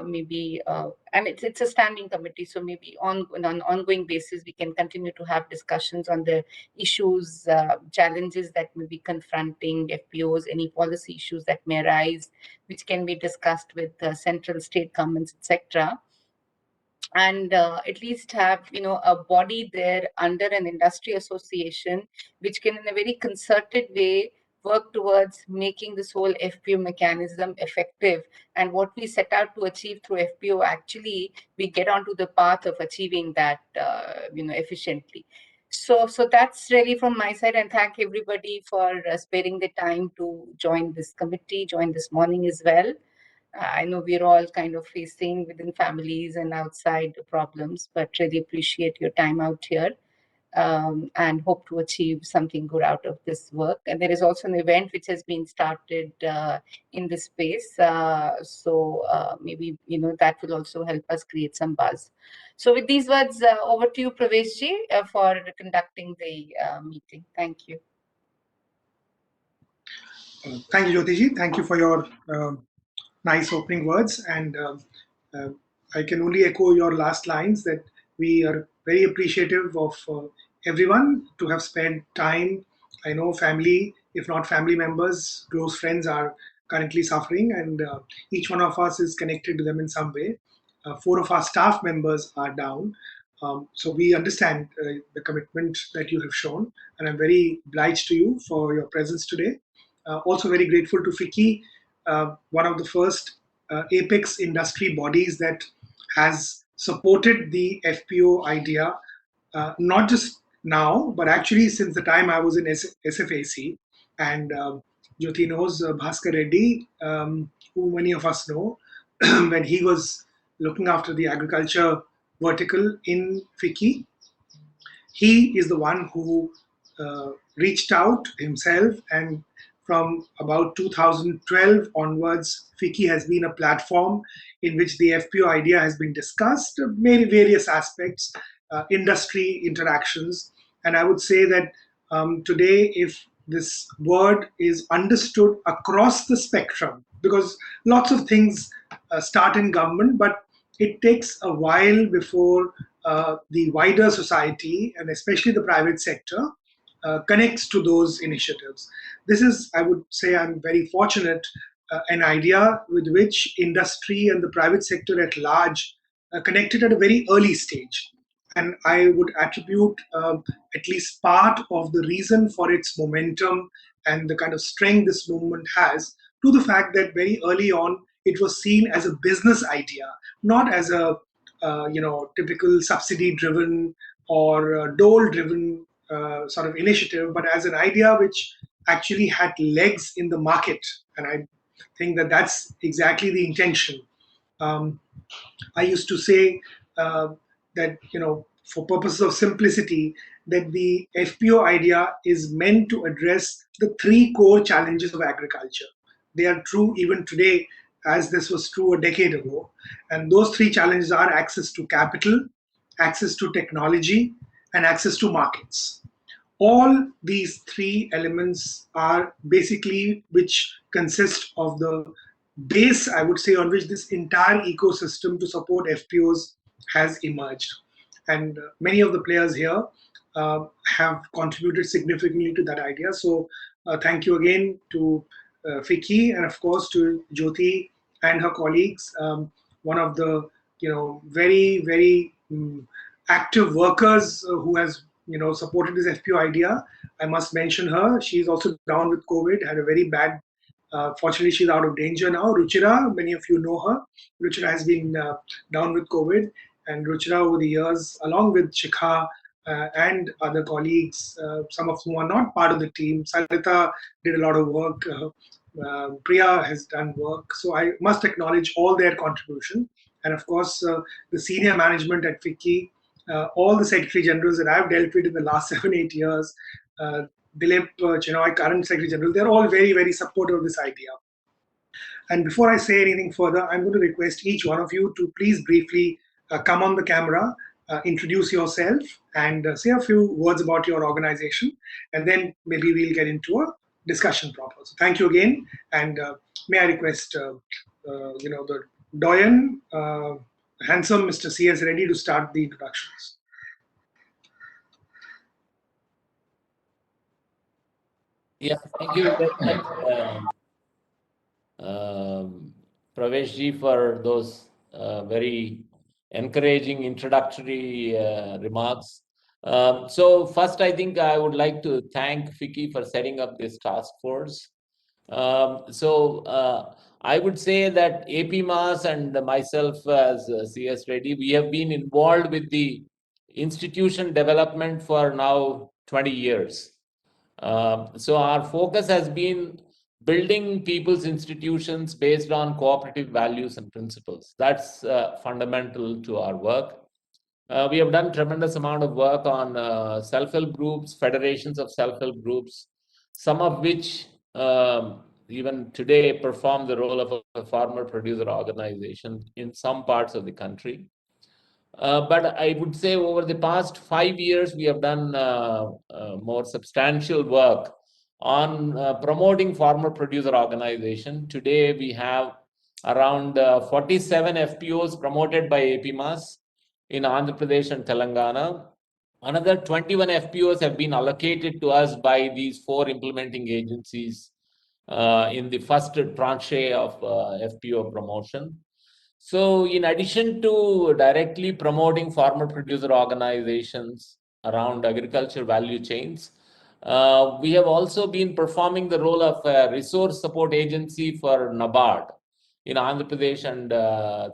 maybe, and it's a standing committee, so maybe on an ongoing basis, we can continue to have discussions on the issues, challenges that may be confronting FPOs, any policy issues that may arise, which can be discussed with central state governments, etc. And at least have a body there under an industry association which can in a very concerted way work towards making this whole FPO mechanism effective. And what we set out to achieve through FPO, actually we get onto the path of achieving that efficiently. So that's really from my side, and thank everybody for sparing the time to join this committee, join this morning as well. I know we're all kind of facing within families and outside problems, but really appreciate your time out here, and hope to achieve something good out of this work. And there is also an event which has been started in this space. So maybe, that will also help us create some buzz. So with these words, over to you, Praveshji, for conducting the meeting. Thank you. Thank you, Jyotiji. Thank you for your nice opening words, and I can only echo your last lines that we are very appreciative of everyone to have spent time. I know family, if not family members, close friends are currently suffering, and each one of us is connected to them in some way. 4 of our staff members are down. So we understand the commitment that you have shown, and I'm very obliged to you for your presence today. Also very grateful to FICCI, one of the first apex industry bodies that has supported the FPO idea, not just now, but actually since the time I was in SFAC. And Jyoti knows Bhaskar Reddy, who many of us know, when he was looking after the agriculture vertical in FICCI. He is the one who reached out himself, and from about 2012 onwards, FICCI has been a platform in which the FPO idea has been discussed, many various aspects, industry interactions. And I would say that today, if this word is understood across the spectrum, because lots of things start in government, but it takes a while before the wider society, and especially the private sector, connects to those initiatives. This is, I would say, I'm very fortunate, an idea with which industry and the private sector at large connected at a very early stage. And I would attribute at least part of the reason for its momentum and the kind of strength this movement has to the fact that very early on it was seen as a business idea, not as a typical subsidy-driven or dole-driven sort of initiative, but as an idea which actually had legs in the market. And I think that that's exactly the intention. I used to say that, for purposes of simplicity, that the FPO idea is meant to address the 3 core challenges of agriculture. They are true even today, as this was true a decade ago. And those 3 challenges are access to capital, access to technology, and access to markets. All these 3 elements are basically which consist of the base, I would say, on which this entire ecosystem to support FPOs has emerged. And many of the players here have contributed significantly to that idea. So thank you again to FICCI, and of course to Jyoti and her colleagues. One of the very, very active workers who has supported this FPO idea. I must mention her. She's also down with COVID, had a very bad, fortunately she's out of danger now. Ruchira, many of you know her. Ruchira has been down with COVID, and Ruchira over the years, along with Shikha and other colleagues, some of whom are not part of the team. Sarita did a lot of work. Priya has done work. So I must acknowledge all their contribution. And of course, the senior management at FICCI, all the Secretary Generals that I've dealt with in the last 7-8 years, Dilip Chenoy, current Secretary General, they're all very, very supportive of this idea. And before I say anything further, I'm going to request each one of you to please briefly come on the camera, introduce yourself, and say a few words about your organization, and then maybe we'll get into a discussion proper. So thank you again, and may I request the Doyen, handsome Mr. C.S. Reddy to start the introductions. Yeah, thank you very much, Pravesh ji, for those very encouraging introductory remarks. So first, I think I would like to thank FICCI for setting up this task force. I would say that AP Mas and myself as CS Reddy, we have been involved with the institution development for now 20 years. So our focus has been building people's institutions based on cooperative values and principles. That's fundamental to our work. We have done tremendous amount of work on self-help groups, federations of self-help groups, some of which even today perform the role of a farmer producer organization in some parts of the country. But I would say over the past 5 years, we have done more substantial work on promoting farmer producer organization. Today, we have around 47 FPOs promoted by APMAS in Andhra Pradesh and Telangana. Another 21 FPOs have been allocated to us by these 4 implementing agencies in the first tranche of FPO promotion. So, in addition to directly promoting farmer producer organizations around agriculture value chains, we have also been performing the role of a resource support agency for NABARD in Andhra Pradesh and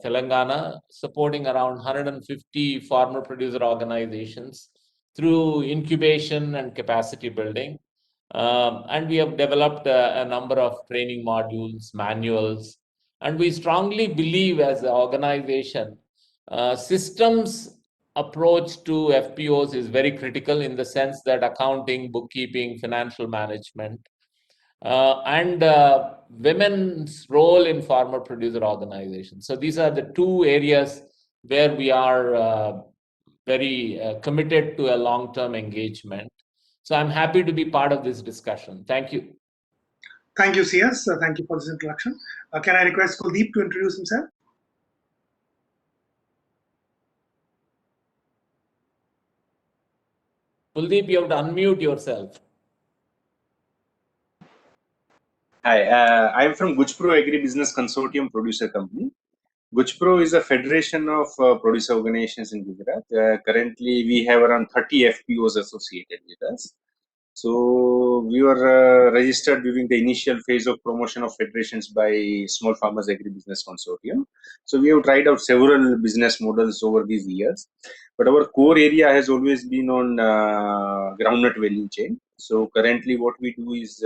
Telangana, supporting around 150 farmer producer organizations through incubation and capacity building. And we have developed a number of training modules, manuals, and we strongly believe as an organization, systems approach to FPOs is very critical in the sense that accounting, bookkeeping, financial management, and women's role in farmer producer organizations. So these are the 2 areas where we are very committed to a long-term engagement. So I'm happy to be part of this discussion. Thank you. Thank you, CS. Thank you for this introduction. Can I request Kuldeep to introduce himself? Kuldeep, you have to unmute yourself. Hi, I'm from Gujpro Agribusiness Consortium Producer Company. Gujpro is a federation of producer organizations in Gujarat. Currently, we have around 30 FPOs associated with us. So we were registered during the initial phase of promotion of federations by Small Farmers Agribusiness Consortium. So we have tried out several business models over these years, but our core area has always been on groundnut value chain. So currently what we do is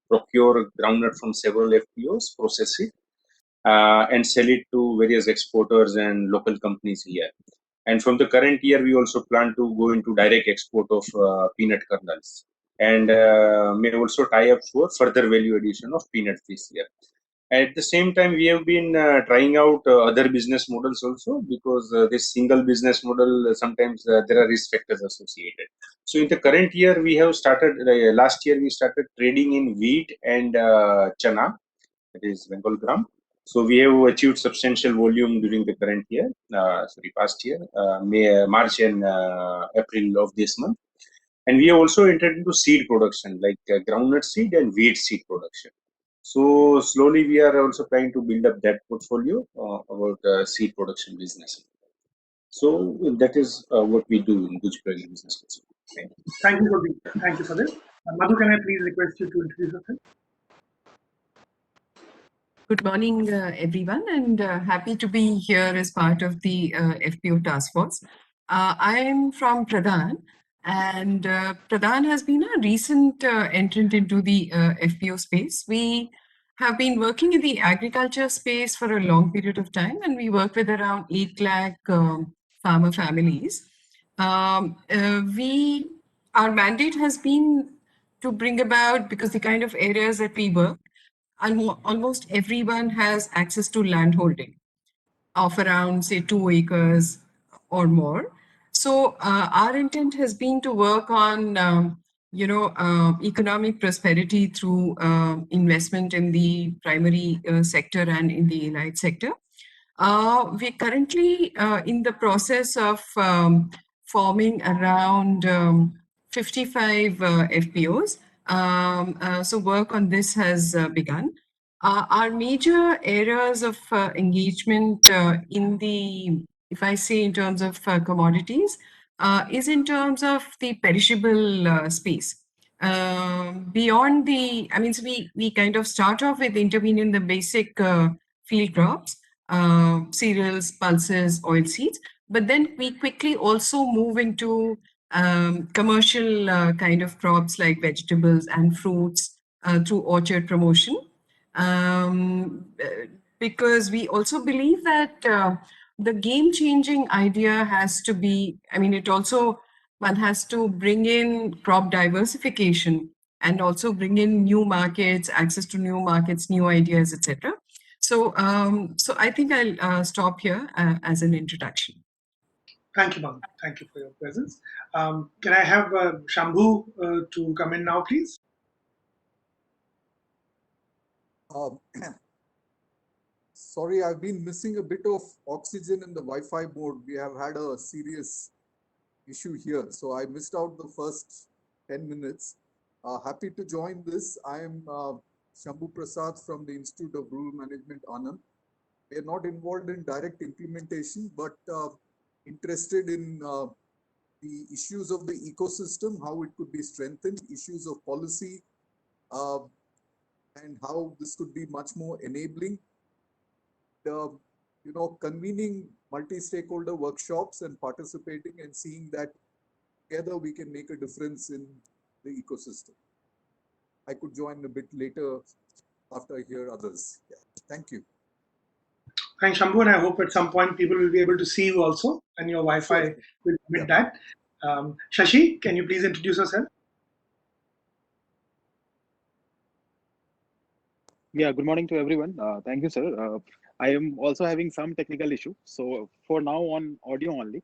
procure groundnut from several FPOs, process it, and sell it to various exporters and local companies here. And from the current year, we also plan to go into direct export of peanut kernels, and may also tie up for further value addition of peanuts this year. At the same time, we have been trying out other business models also, because this single business model, sometimes there are risk factors associated. So in the current year, we have started, last year we started trading in wheat and chana, that is Bengal gram. So we have achieved substantial volume during the current year, past year, March and April of this month. And we have also entered into seed production, like groundnut seed and wheat seed production. So slowly we are also trying to build up that portfolio about seed production business. So that is what we do in Gujpro Business. Thank you. Thank you, Kuldeep. Thank you for this. Madhu, can I please request you to introduce yourself? Good morning, everyone, and happy to be here as part of the FPO task force. I am from Pradhan, and Pradhan has been a recent entrant into the FPO space. We have been working in the agriculture space for a long period of time, and we work with around 8 lakh farmer families. Our mandate has been to bring about, because the kind of areas that we work, almost everyone has access to land holding of around, say, 2 acres or more. So our intent has been to work on, economic prosperity through investment in the primary sector and in the allied sector. We're currently in the process of forming around 55 FPOs. So work on this has begun. Our major areas of engagement if I say in terms of commodities, is in terms of the perishable space. Beyond so we kind of start off with intervening in the basic field crops, cereals, pulses, oilseeds, but then we quickly also move into commercial kind of crops like vegetables and fruits through orchard promotion. Because we also believe that the game-changing idea has to be, one has to bring in crop diversification and also bring in new markets, access to new markets, new ideas, etc. So I think I'll stop here as an introduction. Thank you, ma'am. Thank you for your presence. Can I have Shambhu to come in now, please? Sorry, I've been missing a bit of oxygen in the Wi-Fi mode. We have had a serious issue here, so I missed out the first 10 minutes. Happy to join this. I am Shambhu Prasad from the Institute of Rural Management, Anand. We are not involved in direct implementation, but interested in the issues of the ecosystem, how it could be strengthened, issues of policy, and how this could be much more enabling. Convening multi-stakeholder workshops and participating and seeing that together we can make a difference in the ecosystem. I could join a bit later after I hear others. Yeah. Thank you. Thanks, Shambhu, and I hope at some point people will be able to see you also, and your Wi-Fi will permit that. Shashi, can you please introduce yourself? Yeah, good morning to everyone. Thank you, sir. I am also having some technical issue. So for now on audio only.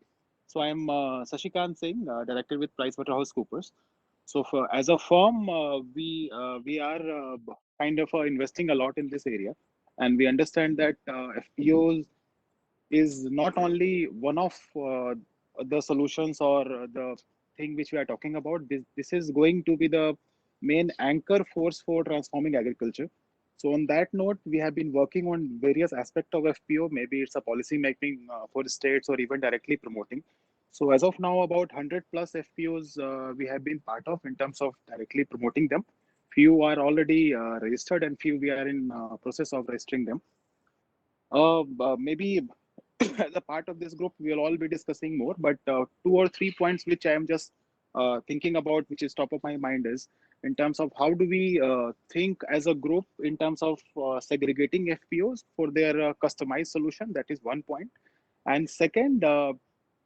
So I am Sashikant Singh, director with PricewaterhouseCoopers. So as a firm, we are kind of investing a lot in this area. And we understand that FPOs is not only one of the solutions or the thing which we are talking about. This is going to be the main anchor force for transforming agriculture. So on that note, we have been working on various aspects of FPO. Maybe it's a policy making for states or even directly promoting. So as of now, about 100 plus FPOs we have been part of in terms of directly promoting them. Few are already registered and few we are in process of registering them. Maybe as a part of this group, we'll all be discussing more, but 2 or 3 points which I am just thinking about, which is top of my mind, is in terms of how do we think as a group in terms of segregating FPOs for their customized solution. That is one point. And second,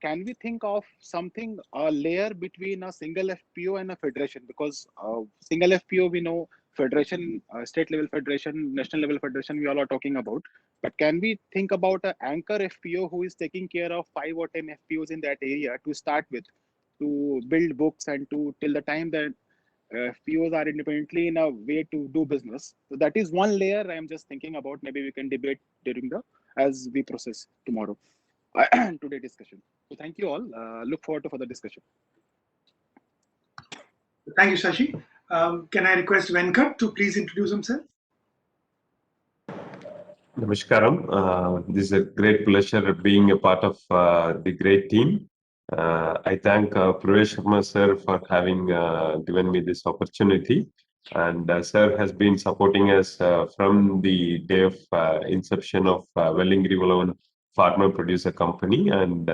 can we think of something, a layer between a single FPO and a federation? Because single FPO, we know federation, state level federation, national level federation, we all are talking about. But can we think about an anchor FPO who is taking care of 5 or 10 FPOs in that area to start with, to build books and to till the time that FPOs are independently in a way to do business? So that is one layer I am just thinking about. Maybe we can debate during as we process tomorrow. Today discussion. So thank you all. Look forward to further discussion. Thank you, Shashi. Can I request Venkat to please introduce himself? Namaskaram. This is a great pleasure being a part of the great team. I thank Pravesh Sharma sir for having given me this opportunity. And sir has been supporting us from the day of inception of Wellingri Volavan Farmer Producer Company. And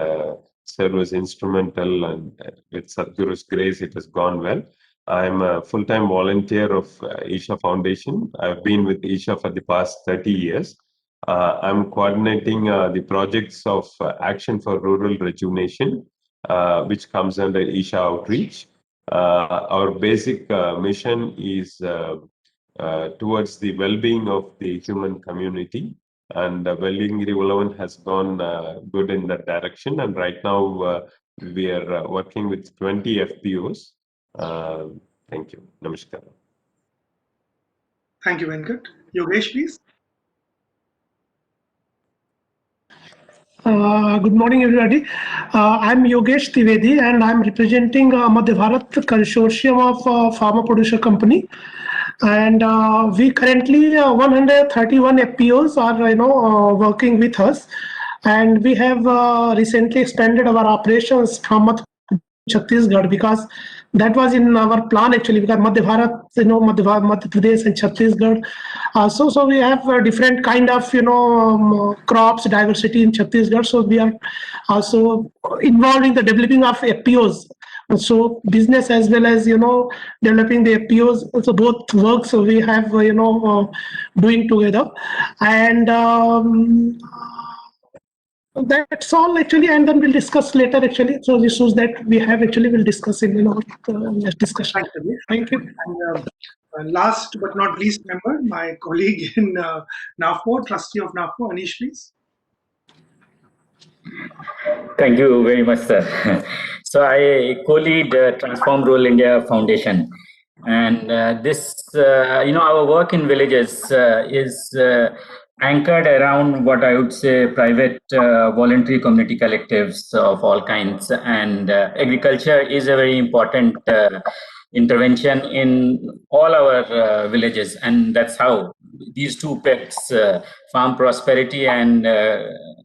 sir was instrumental, and with Sadhguru's grace, it has gone well. I'm a full-time volunteer of Isha Foundation. I've been with Isha for the past 30 years. I'm coordinating the projects of Action for Rural Rejuvenation, which comes under Isha Outreach. Our basic mission is towards the well-being of the human community, and Wellingri Volavan has gone good in that direction. And right now we are working with 20 FPOs. Thank you. Namaskar. Thank you, Venkat. Yogesh, please. Good morning, everybody. I'm Yogesh Trivedi, and I'm representing Madhya Bharat Consortium of Pharma Producer Company. And we currently 131 FPOs are working with us, and we have recently expanded our operations from Chhattisgarh because that was in our plan actually because Madhya Bharat, Madhya Pradesh and Chhattisgarh. So we have different kind of crops diversity in Chhattisgarh. So we are also involved in the developing of FPOs. So business as well as developing the FPOs. So both work. So we have doing together, and that's all actually, and then we'll discuss later actually. So the issues that we have actually we'll discuss in next discussion. Thanks, Anish. Thank you. And last but not least member, my colleague in NAFO, trustee of NAFO, Anish, please. Thank you very much, sir. So I co-lead Transform Rural India Foundation, and our work in villages is anchored around what I would say private voluntary community collectives of all kinds, and agriculture is a very important intervention in all our villages, and that's how these two pegs, farm prosperity and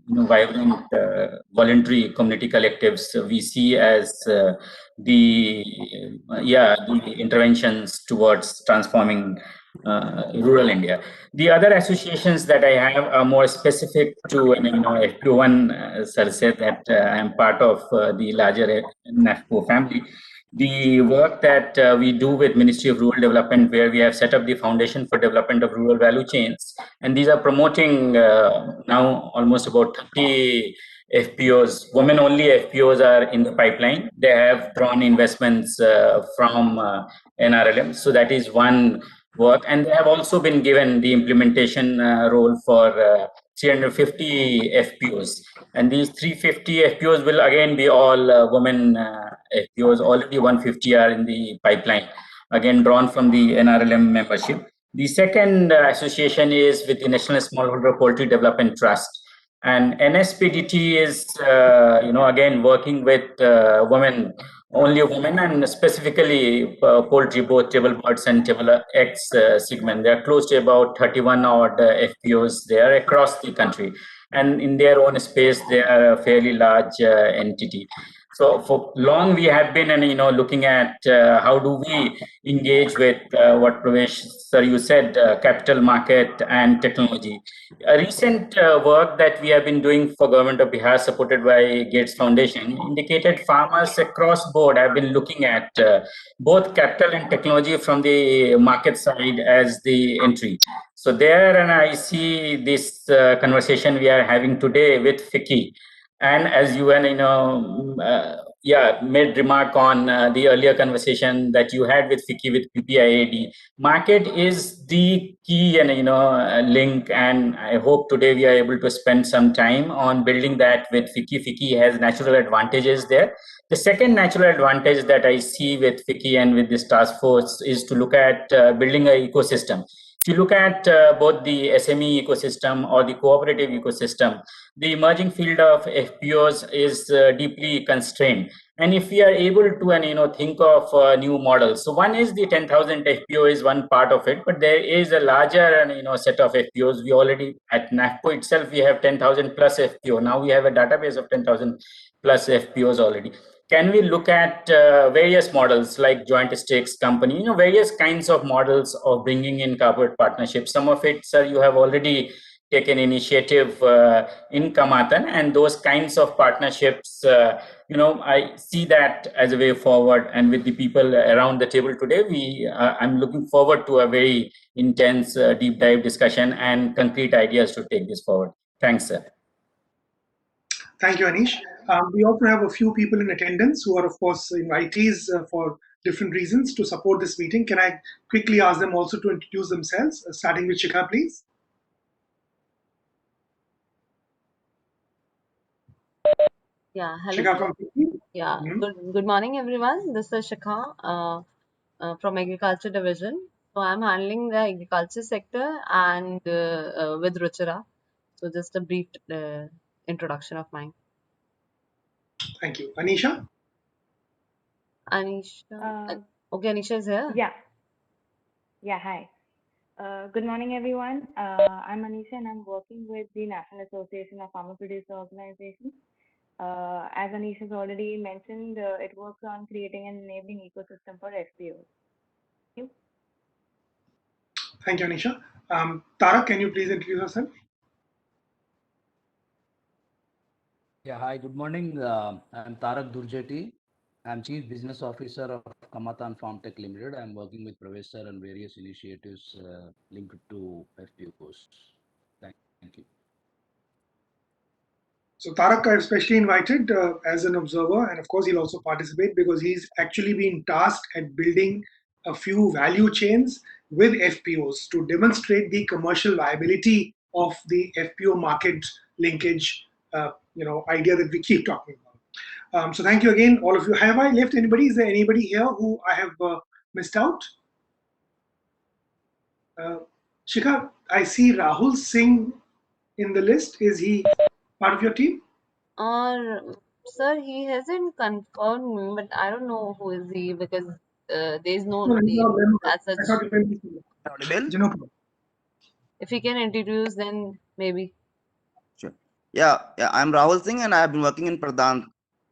vibrant voluntary community collectives, we see as the interventions towards transforming rural India. The other associations that I have are more specific to FPO1. Sir said that I am part of the larger NAFPO family. The work that we do with Ministry of Rural Development, where we have set up the Foundation for Development of Rural Value Chains, and these are promoting now almost about 30 FPOs, women-only FPOs are in the pipeline. They have drawn investments from NRLM, so that is one work, and they have also been given the implementation role for 350 FPOs, and these 350 FPOs will again be all women FPOs. Already 150 are in the pipeline, again drawn from the NRLM membership. The second association is with the National Smallholder Poultry Development Trust, and NSPDT is again working with women, only women, and specifically poultry, both table birds and table eggs segment. They are close to about 31 odd FPOs there across the country, and in their own space they are a fairly large entity. So for long we have been looking at how do we engage with what Pravesh sir you said, capital market and technology. A recent work that we have been doing for Government of Bihar, supported by Gates Foundation, indicated farmers across board have been looking at both capital and technology from the market side as the entry. So there, and I see this conversation we are having today with FICCI. And as you made remark on the earlier conversation that you had with FICCI with PPIAD, market is the key and link. And I hope today we are able to spend some time on building that with FICCI. FICCI has natural advantages there. The second natural advantage that I see with FICCI and with this task force is to look at building an ecosystem. If you look at both the SME ecosystem or the cooperative ecosystem, the emerging field of FPOs is deeply constrained. And if we are able to think of new models, so one is the 10,000 FPO is one part of it, but there is a larger set of FPOs. We already at NAFPO itself we have 10,000 plus FPO. Now we have a database of 10,000 plus FPOs already. Can we look at various models like joint stakes company, various kinds of models of bringing in corporate partnerships? Some of it, sir, you have already taken initiative in Kamatan, and those kinds of partnerships, I see that as a way forward. And with the people around the table today, I'm looking forward to a very intense deep dive discussion and concrete ideas to take this forward. Thanks, sir. Thank you, Anish. We also have a few people in attendance who are, of course, invitees for different reasons to support this meeting. Can I quickly ask them also to introduce themselves, starting with Shikha, please? Yeah, hello. Shikha from FICCI. Yeah, good morning, everyone. This is Shikha from Agriculture Division. So I'm handling the agriculture sector and with Ruchira. So just a brief introduction of mine. Thank you. Anisha? Anisha. Okay, Anisha is here. Yeah. Yeah, hi. Good morning, everyone. I'm Anisha and I'm working with the National Association of Farmer Producer Organizations. As Anisha has already mentioned, it works on creating an enabling ecosystem for FPOs. Thank you. Thank you, Anisha. Tarak, can you please introduce yourself? Yeah, hi, good morning. I'm Tarak Durjeti. I'm Chief Business Officer of Kamatan Farm Tech Limited. I'm working with Professor and various initiatives linked to FPOs. Thank you. So Tarak are especially invited as an observer, and of course he'll also participate because he's actually been tasked at building a few value chains with FPOs to demonstrate the commercial viability of the FPO market linkage, idea that we keep talking about. So thank you again, all of you. Have I left anybody? Is there anybody here who I have missed out? Shikha, I see Rahul Singh in the list. Is he part of your team? Or sir, he hasn't confirmed me, but I don't know who is he because there is no No, he's not name a member. as such. I thought you Audible? no problem. If he can introduce, then maybe. Sure. Yeah, I'm Rahul Singh and I've been working in Pradhan.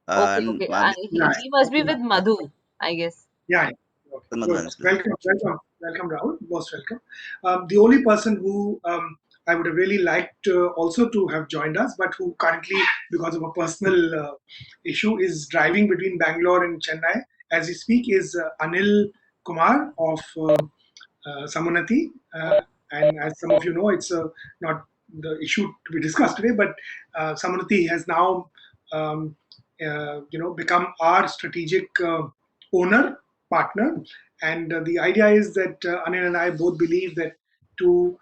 Okay, And okay. my Yeah, He must be okay. with Madhu, I guess. Yeah. Okay, good. business. Welcome, Rahul. Most welcome. The only person who I would have really liked also to have joined us, but who currently, because of a personal issue, is driving between Bangalore and Chennai as we speak, is Anil Kumar of Samanati. And as some of you know, it's not the issue to be discussed today, but Samanati has now, become our strategic owner, partner. And the idea is that Anil and I both believe that to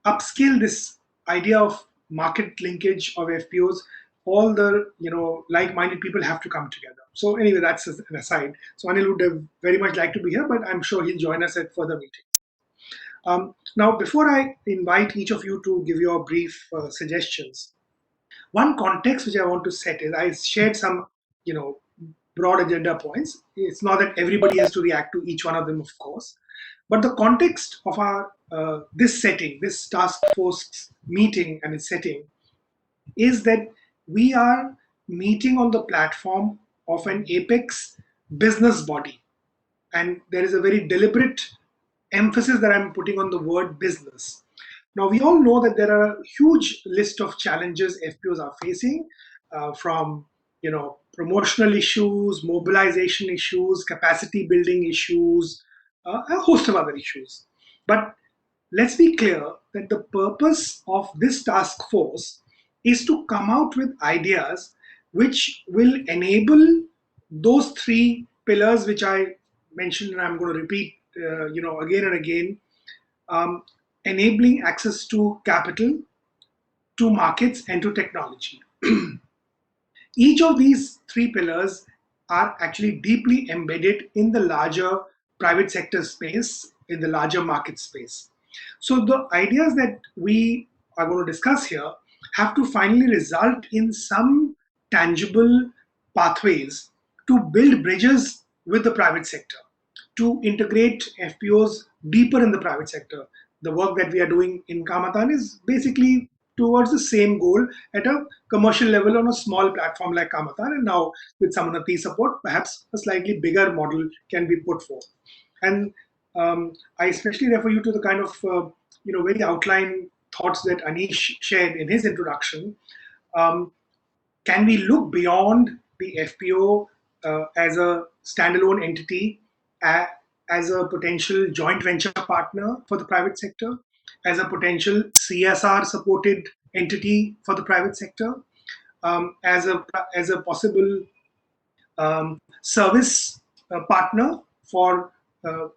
upscale this idea of market linkage of FPOs, all the like-minded people have to come together. So anyway, that's an aside. So Anil would have very much like to be here, but I'm sure he'll join us at further meetings. Now, before I invite each of you to give your brief suggestions, one context which I want to set is I shared some, broad agenda points. It's not that everybody has to react to each one of them, of course, but the context of our this setting, this task force meeting and its setting, is that we are meeting on the platform of an apex business body, and there is a very deliberate emphasis that I'm putting on the word business. Now, we all know that there are a huge list of challenges FPOs are facing, from promotional issues, mobilization issues, capacity building issues, a host of other issues. But let's be clear that the purpose of this task force is to come out with ideas which will enable those three pillars which I mentioned, and I'm going to repeat, again and again. Enabling access to capital, to markets, and to technology. Each of these three pillars are actually deeply embedded in the larger private sector space, in the larger market space. So the ideas that we are going to discuss here have to finally result in some tangible pathways to build bridges with the private sector, to integrate FPOs deeper in the private sector. The work that we are doing in Kamatan is basically towards the same goal at a commercial level on a small platform like Kamatan. And now with Samanati support, perhaps a slightly bigger model can be put forth. And I especially refer you to the kind of very outline thoughts that Anish shared in his introduction. Can we look beyond the FPO as a standalone entity, as a potential joint venture partner for the private sector, as a potential CSR supported entity for the private sector, as a possible service partner for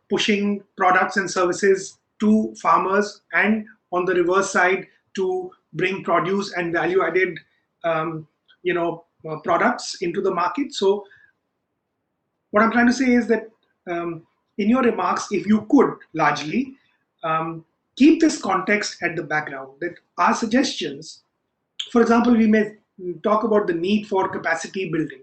pushing products and services to farmers, and on the reverse side to bring produce and value added products into the market. So what I'm trying to say is that in your remarks, if you could largely keep this context at the background, that our suggestions For example, we may talk about the need for capacity building.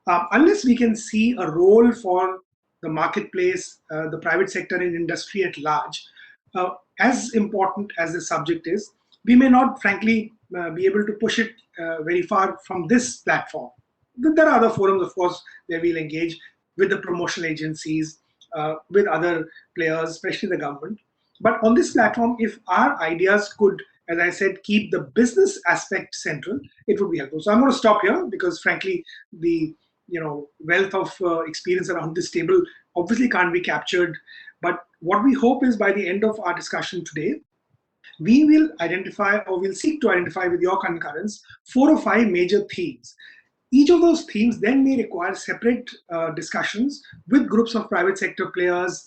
Unless we can see a role for the marketplace, the private sector and industry at large, as important as the subject is, we may not, frankly, be able to push it very far from this platform. There are other forums, of course, where we'll engage with the promotional agencies, with other players, especially the government. But on this platform, if our ideas could, as I said, keep the business aspect central, it would be helpful. So I'm going to stop here because, frankly, the wealth of experience around this table obviously can't be captured. But what we hope is by the end of our discussion today, we will identify, or we'll seek to identify with your concurrence, 4 or 5 major themes. Each of those themes then may require separate discussions with groups of private sector players.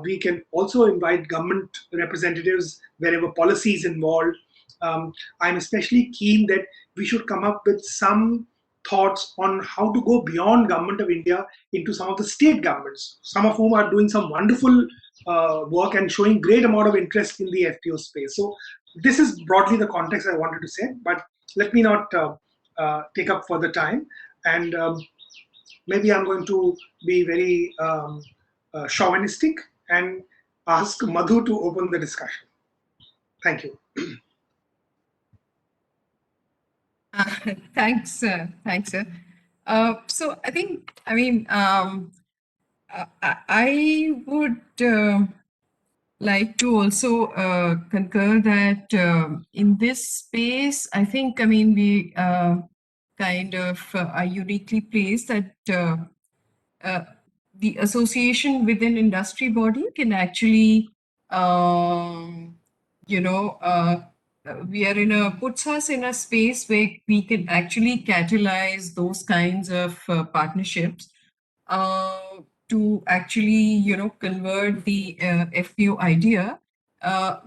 We can also invite government representatives wherever policy is involved. I'm especially keen that we should come up with some thoughts on how to go beyond Government of India into some of the state governments, some of whom are doing some wonderful work and showing great amount of interest in the FPO space. So this is broadly the context I wanted to say, but let me not take up further time. And maybe I'm going to be very chauvinistic and ask Madhu to open the discussion. Thank you. Thanks, sir. So I think, I would like to also concur that in this space, I think, we kind of are uniquely placed that the association within industry body can actually, puts us in a space where we can actually catalyze those kinds of partnerships to actually, convert the FPO idea.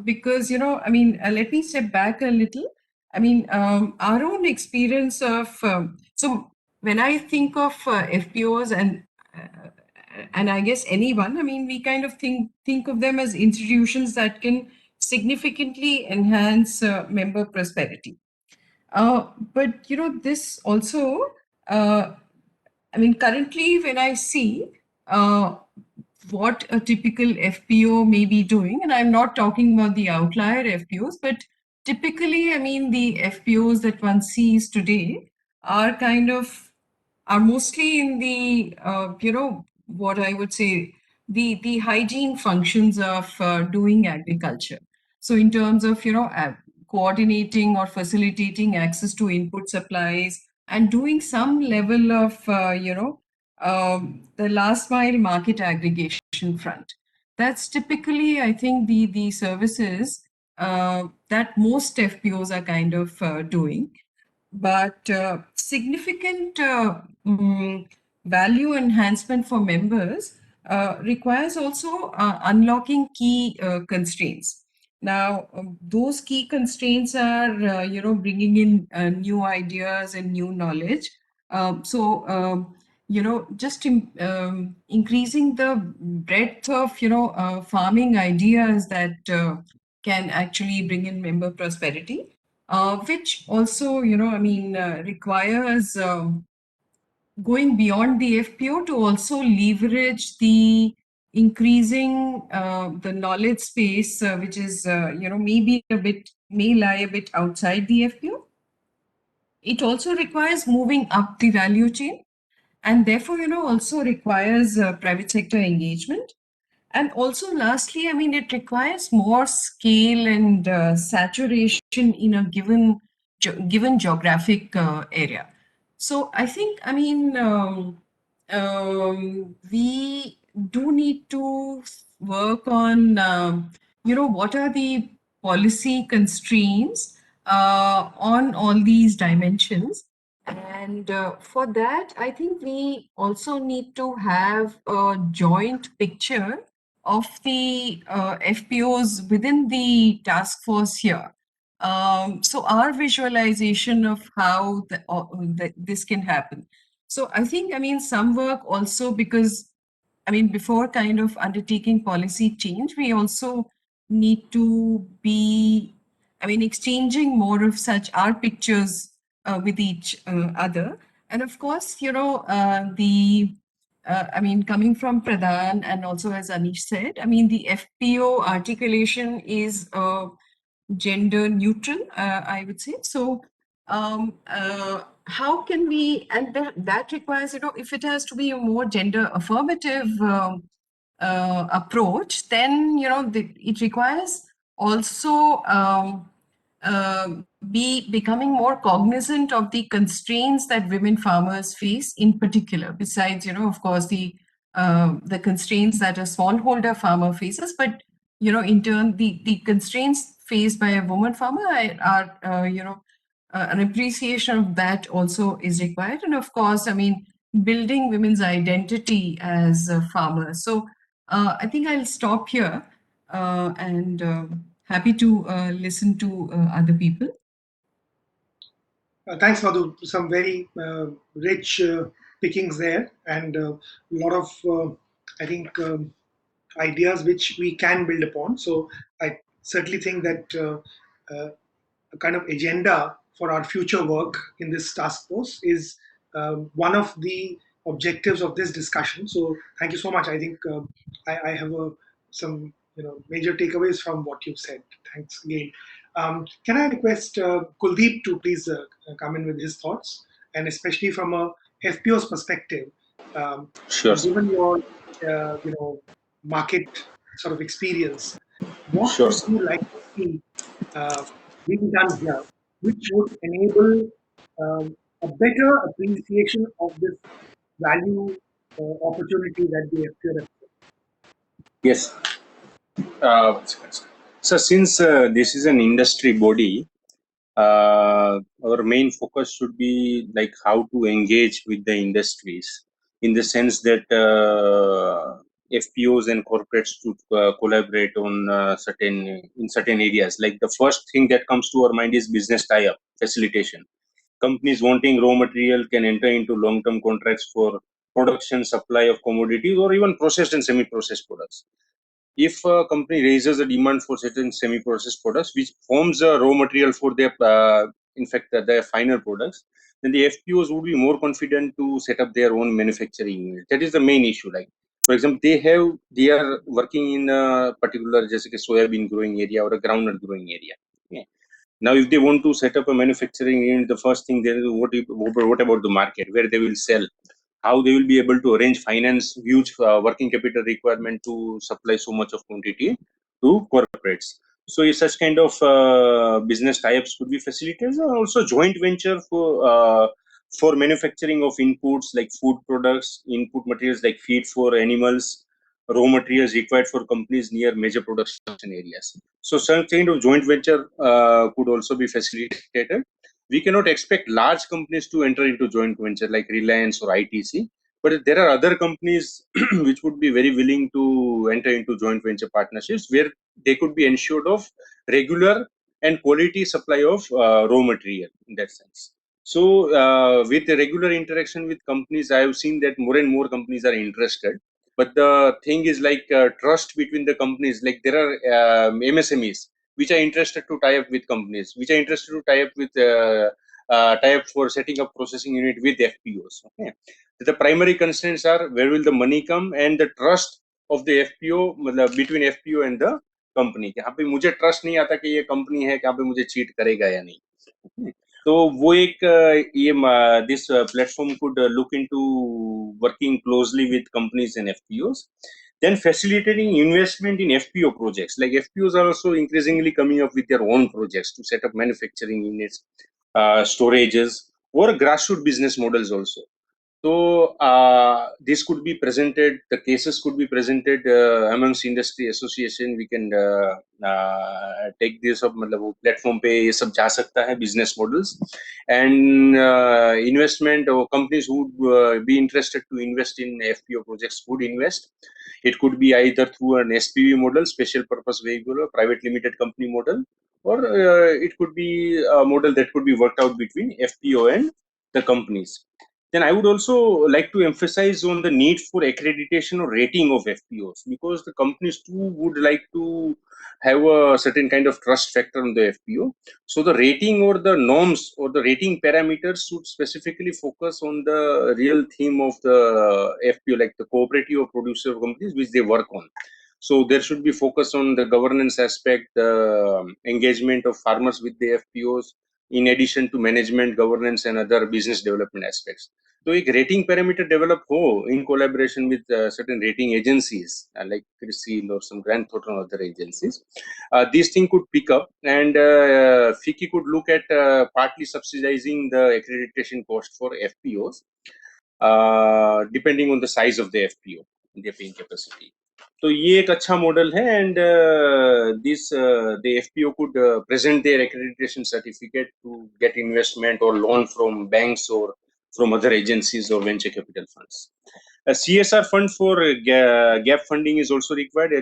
Because, let me step back a little. Our own experience of, so when I think of FPOs and I guess anyone, we kind of think of them as institutions that can significantly enhance member prosperity. But this also, currently when I see what a typical FPO may be doing, and I'm not talking about the outlier FPOs, but typically, the FPOs that one sees today are mostly in the, what I would say, the hygiene functions of doing agriculture. So in terms of, coordinating or facilitating access to input supplies and doing some level of, the last mile market aggregation front. That's typically, I think, the services that most FPOs are kind of doing. But significant value enhancement for members requires also unlocking key constraints. Now, those key constraints are, bringing in new ideas and new knowledge. Just increasing the breadth of, farming ideas that can actually bring in member prosperity. Which also, requires going beyond the FPO to also leverage the increasing the knowledge space, which is, may lie a bit outside the FPO. It also requires moving up the value chain, and therefore, also requires private sector engagement. And also, lastly, it requires more scale and saturation in a given geographic area. So I think, we do need to work on, what are the policy constraints on all these dimensions. And for that, I think we also need to have a joint picture of the FPOs within the task force here. So our visualization of how this can happen. So I think, some work also because, before kind of undertaking policy change, we also need to be, I mean, exchanging more of such our pictures with each other. And of course, you know, I mean, coming from Pradhan and also as Anish said, I mean, the FPO articulation is gender neutral, I would say. So how can we, and that requires, you know, if it has to be a more gender affirmative approach, then, you know, it requires also becoming more cognizant of the constraints that women farmers face in particular, besides, you know, of course, the constraints that a smallholder farmer faces, but, you know, in turn, the constraints faced by a woman farmer are you know, an appreciation of that also is required. And of course, I mean, building women's identity as farmers. So I think I'll stop here and happy to listen to other people. Thanks, Madhu. Some very rich pickings there, and a lot of, I think, ideas which we can build upon. So I certainly think that a kind of agenda for our future work in this task force is one of the objectives of this discussion. So thank you so much. I think I have some major takeaways from what you've said. Thanks again. Can I request Kuldeep to please come in with his thoughts, and especially from a FPO's perspective, Sure. given your market sort of experience, what Sure. would you like to see being done here, which would enable a better appreciation of this value opportunity that the FPO represents? Yes. So since this is an industry body, our main focus should be like how to engage with the industries, in the sense that FPOs and corporates should collaborate on certain areas. Like the first thing that comes to our mind is business tie-up facilitation. Companies wanting raw material can enter into long-term contracts for production, supply of commodities, or even processed and semi-processed products. If a company raises a demand for certain semi-processed products, which forms a raw material for their, in fact, their final products, then the FPOs would be more confident to set up their own manufacturing unit. That is the main issue. Like, for example, they are working in a particular, just like a soybean growing area or a groundnut growing area. Okay. Now, if they want to set up a manufacturing unit, the first thing they do, what about the market, where they will sell? How they will be able to arrange finance huge working capital requirement to supply so much of quantity to corporates. So such kind of business tie-ups could be facilitated, and also joint venture for manufacturing of inputs like food products, input materials like feed for animals, raw materials required for companies near major production areas. So some kind of joint venture could also be facilitated. We cannot expect large companies to enter into joint venture like Reliance or ITC, but there are other companies which would be very willing to enter into joint venture partnerships where they could be ensured of regular and quality supply of raw material in that sense. So with the regular interaction with companies, I have seen that more and more companies are interested. But the thing is like trust between the companies. Like there are MSMEs which are interested to tie up with companies, which are interested to tie up with tie up for setting up processing unit with FPOs. Okay, the primary constraints are where will the money come and the trust of the FPO, between FPO and the company. यहाँ पे मुझे trust नहीं आता कि ये company है, यहाँ पे मुझे चीट करेगा या नहीं. तो वो एक ये this platform could look into working closely with companies and FPOs. Then facilitating investment in FPO projects. Like FPOs are also increasingly coming up with their own projects to set up manufacturing units, storages, or grassroots business models also. So this could be presented, the cases could be presented amongst industry association. We can take this up, मतलब platform पे ये सब जा सकता है business models, and investment or companies who would be interested to invest in FPO projects would invest. It could be either through an SPV model, special purpose vehicle, or private limited company model, or it could be a model that could be worked out between FPO and the companies. Then I would also like to emphasize on the need for accreditation or rating of FPOs, because the companies too would like to have a certain kind of trust factor on the FPO. So the rating or the norms or the rating parameters should specifically focus on the real theme of the FPO, like the cooperative or producer companies which they work on. So there should be focus on the governance aspect, the engagement of farmers with the FPOs, in addition to management, governance, and other business development aspects. तो एक rating parameter develop हो in collaboration with certain rating agencies like CRISIL or some Grant Thornton or other agencies, these things could pick up, and FICCI could look at partly subsidizing the accreditation cost for FPOs, depending on the size of the FPO, their paying capacity. तो ये एक अच्छा model है, and this the FPO could present their accreditation certificate to get investment or loan from banks or from other agencies or venture capital funds. A CSR fund for gap funding is also required,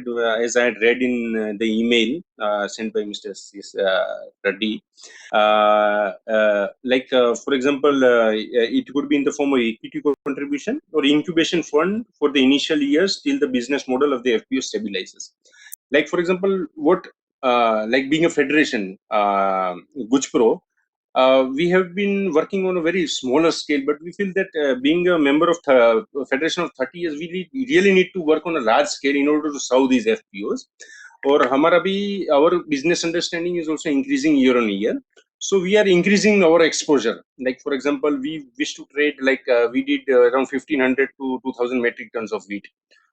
as I had read in the email sent by Mr. Reddy. For example, it could be in the form of equity contribution or incubation fund for the initial years till the business model of the FPO stabilizes. Like, for example, like being a federation, Gujpro, we have been working on a very smaller scale, but we feel that being a member of federation of 30 years, we really need to work on a large scale in order to serve these FPOs. और हमारा भी our business understanding is also increasing year on year, so we are increasing our exposure. Like, for example, we wish to trade, like we did around 1500 to 2000 metric tons of wheat,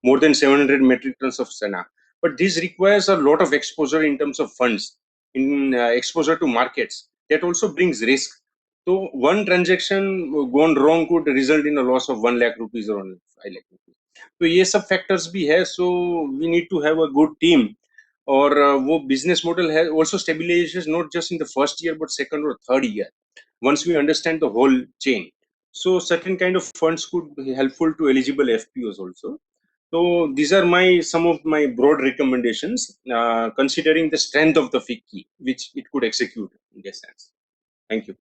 more than 700 metric tons of senna, but this requires a lot of exposure in terms of funds, in exposure to markets. That also brings risk. So one transaction gone wrong could result in a loss of 1 lakh rupees or 5 lakh rupees. तो ये सब factors भी है, so we need to have a good team. और वो business model has also stabilizes not just in the first year but second or third year, once we understand the whole chain. So certain kind of funds could be helpful to eligible FPOs also. So these are some of my broad recommendations, considering the strength of the FICCI, which it could execute in this sense. Thank you.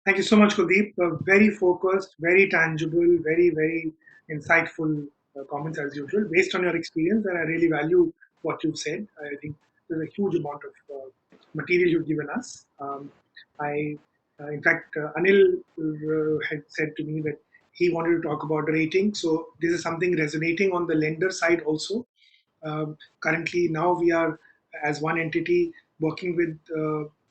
Thank you so much, Kuldeep. Very focused, very tangible, very, very insightful comments as usual, based on your experience, and I really value what you've said. I think there's a huge amount of material you've given us. In fact, Anil had said to me that he wanted to talk about rating, so this is something resonating on the lender side also. Currently, now we are, as one entity, working with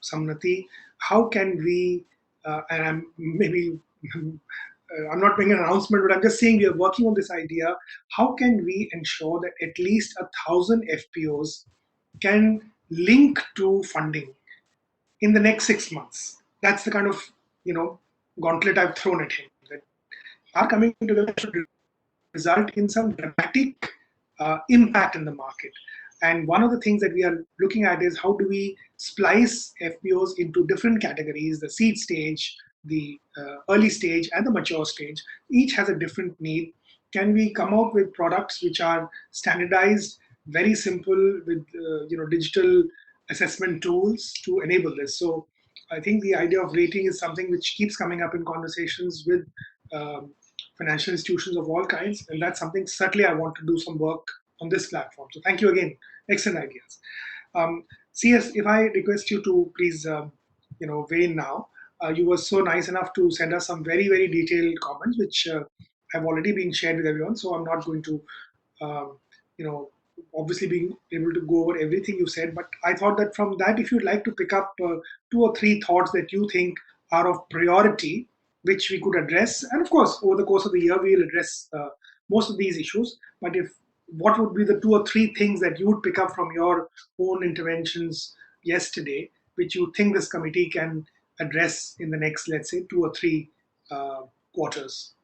Samnati. How can we, and I'm maybe I'm not making an announcement, but I'm just saying we are working on this idea. How can we ensure that at least 1,000 FPOs can link to funding in the next 6 months? That's the kind of gauntlet I've thrown at him. That our coming together should result in some dramatic impact in the market. And one of the things that we are looking at is how do we splice FPOs into different categories: the seed stage, the early stage, and the mature stage. Each has a different need. Can we come out with products which are standardized, very simple, with digital assessment tools to enable this? So I think the idea of rating is something which keeps coming up in conversations with financial institutions of all kinds, and that's something certainly I want to do some work on this platform. So thank you again. Excellent ideas. CS, if I request you to please, weigh in now. You were so nice enough to send us some very, very detailed comments, which have already been shared with everyone. So I'm not going to, obviously being able to go over everything you said. But I thought that from that, if you'd like to pick up 2 or 3 thoughts that you think are of priority, which we could address, and of course, over the course of the year, we will address most of these issues. But what would be the 2 or 3 things that you would pick up from your own interventions yesterday, which you think this committee can address in the next, let's say, 2 or 3 quarters?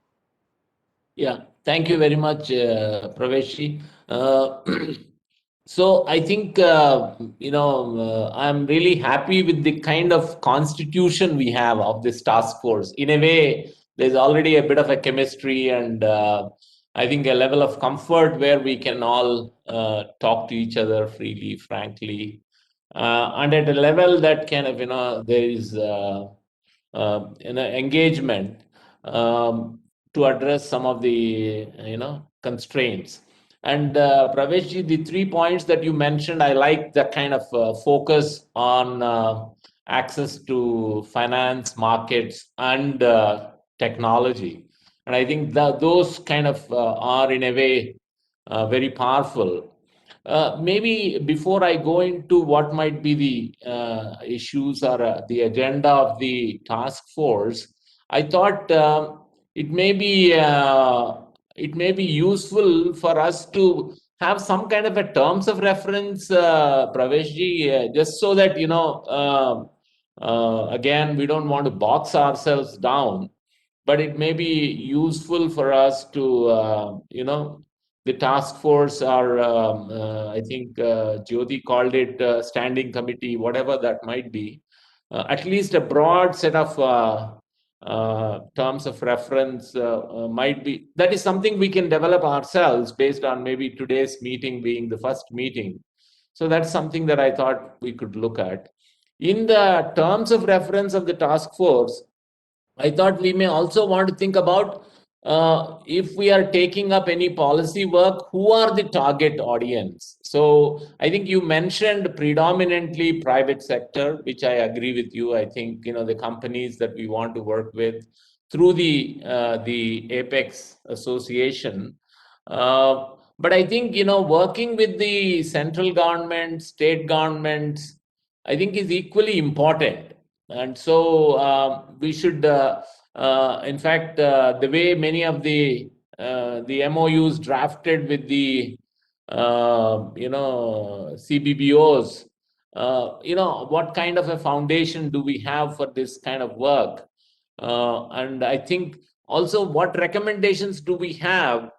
Yeah, thank you very much, Praveshi. So I think, I'm really happy with the kind of constitution we have of this task force. In a way, there's already a bit of a chemistry and I think a level of comfort where we can all talk to each other freely, frankly, and at a level that kind of, there is engagement. to address some of the constraints. And Praveshji, the 3 points that you mentioned, I like the kind of focus on access to finance, markets, and technology. And I think that those kind of are in a way very powerful. Maybe before I go into what might be the issues or the agenda of the task force, I thought it may be useful for us to have some kind of a terms of reference, Praveshji, just so that again, we don't want to box ourselves down, but it may be useful for us to the task force, or I think Jyoti called it standing committee, whatever that might be, at least a broad set of terms of reference might be. That is something we can develop ourselves based on maybe today's meeting being the first meeting. So that's something that I thought we could look at. In the terms of reference of the task force, I thought we may also want to think about if we are taking up any policy work, who are the target audience? So I think you mentioned predominantly private sector, which I agree with you. I think the companies that we want to work with through the Apex Association. But I think working with the central government, state governments, I think is equally important. And so we should, in fact, the way many of the MOUs drafted with the, CBBOs, what kind of a foundation do we have for this kind of work? And I think also what recommendations do we have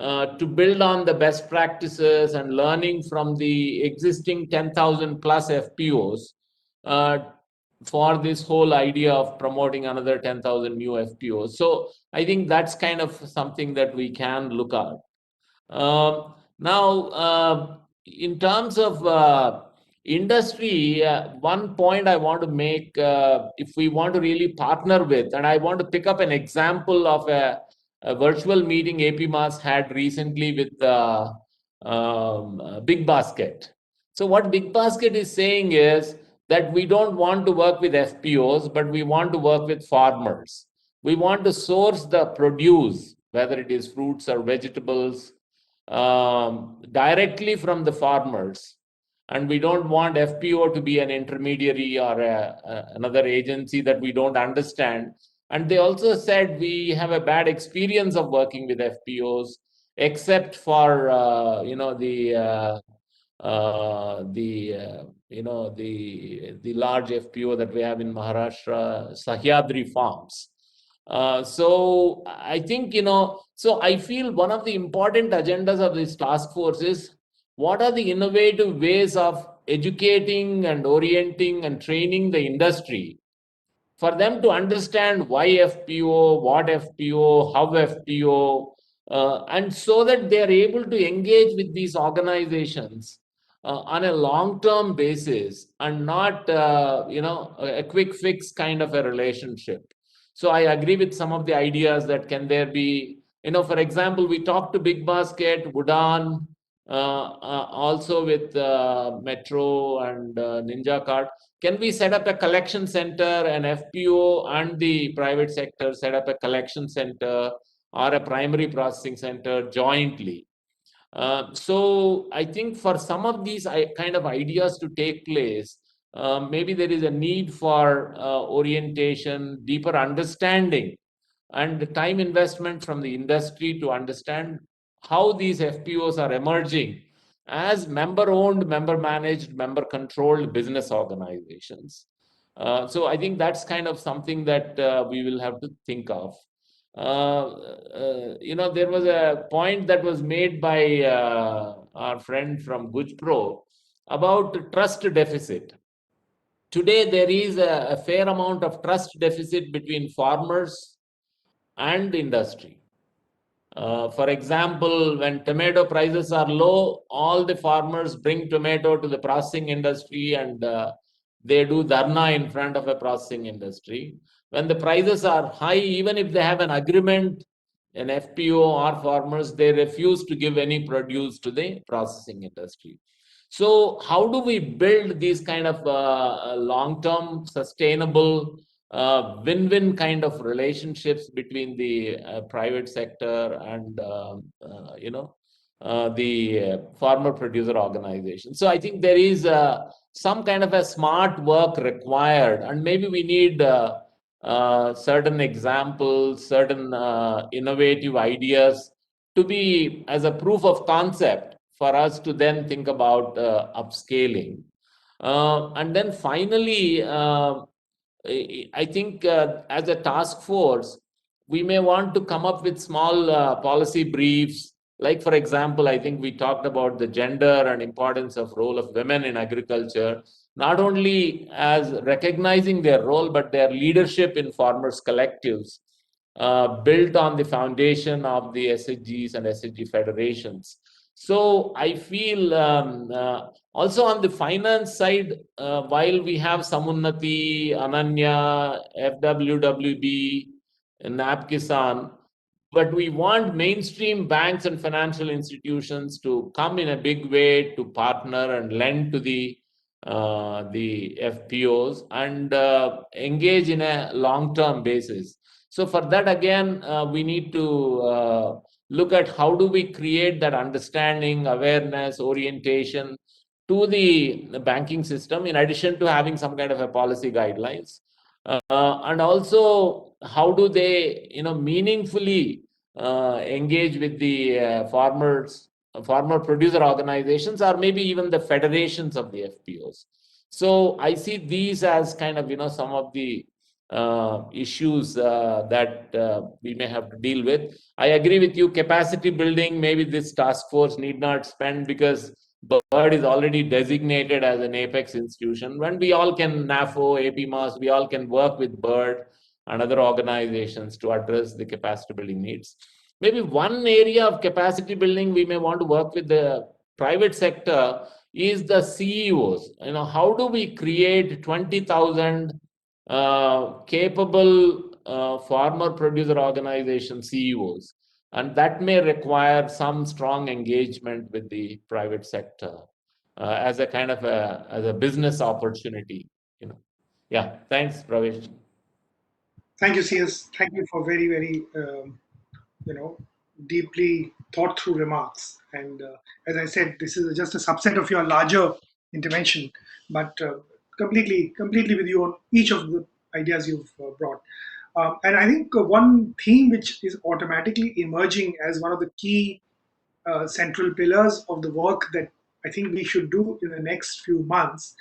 to build on the best practices and learning from the existing 10,000 plus FPOs for this whole idea of promoting another 10,000 new FPOs. So I think that's kind of something that we can look at. Now, in terms of industry, one point I want to make, if we want to really partner with, and I want to pick up an example of a virtual meeting APMAS had recently with Big Basket. So what Big Basket is saying is that we don't want to work with FPOs, but we want to work with farmers. We want to source the produce, whether it is fruits or vegetables, directly from the farmers. And we don't want FPO to be an intermediary or another agency that we don't understand. And they also said we have a bad experience of working with FPOs, except for the large FPO that we have in Maharashtra, Sahyadri Farms. So I think, so I feel one of the important agendas of this task force is what are the innovative ways of educating and orienting and training the industry for them to understand why FPO, what FPO, how FPO, and so that they are able to engage with these organizations on a long-term basis and not, a quick fix kind of a relationship. So I agree with some of the ideas that can there be, for example, we talked to Big Basket, Udan, also with Metro and Ninja Card. Can we set up a collection center, an FPO and the private sector set up a collection center or a primary processing center jointly? So I think for some of these kind of ideas to take place, maybe there is a need for orientation, deeper understanding, and time investment from the industry to understand how these FPOs are emerging as member-owned, member-managed, member-controlled business organizations. So I think that's kind of something that we will have to think of. There was a point that was made by our friend from Gujpro about trust deficit. Today, there is a fair amount of trust deficit between farmers and industry. For example, when tomato prices are low, all the farmers bring tomato to the processing industry and they do dharna in front of a processing industry. when the prices are high, even if they have an agreement, an FPO or farmers, they refuse to give any produce to the processing industry. So how do we build these kind of long-term sustainable win-win kind of relationships between the private sector and the farmer producer organization? So I think there is some kind of a smart work required, and maybe we need certain examples, certain innovative ideas to be as a proof of concept for us to then think about upscaling. And then finally, I think as a task force, we may want to come up with small policy briefs. Like, for example, I think we talked about the gender and importance of role of women in agriculture, not only as recognizing their role, but their leadership in farmers' collectives, built on the foundation of the SHGs and SHG federations. So I feel also on the finance side, while we have Samunnati, Ananya, FWWB, NAB Kisan, but we want mainstream banks and financial institutions to come in a big way to partner and lend to the FPOs and engage in a long-term basis. So for that, again, we need to look at how do we create that understanding, awareness, orientation to the banking system, in addition to having some kind of a policy guidelines. And also, how do they, meaningfully engage with the farmer producer organizations, or maybe even the federations of the FPOs. So I see these as kind of, some of the issues that we may have to deal with. I agree with you, capacity building, maybe this task force need not spend, because BIRD is already designated as an apex institution. When we all can, NAFO, APMAS, we all can work with BIRD and other organizations to address the capacity building needs. Maybe one area of capacity building we may want to work with the private sector is the CEOs. How do we create 20,000 capable farmer producer organization CEOs? And that may require some strong engagement with the private sector as a kind of as a business opportunity. Yeah, thanks, Pravesh. Thank you, CS. Thank you for very, very, deeply thought through remarks. And as I said, this is just a subset of your larger intervention, but completely with you on each of the ideas you've brought. And I think one theme which is automatically emerging as one of the key central pillars of the work that I think we should do in the next few months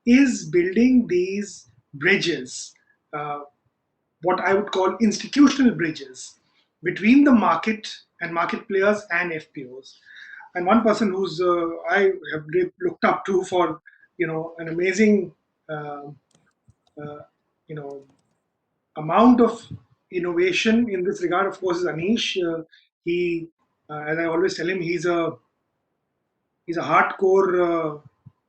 is building these bridges, what I would call institutional bridges between the market and market players and FPOs. And one person who's I have looked up to for an amazing amount of innovation in this regard, of course, is Anish. He, as I always tell him, he's a hardcore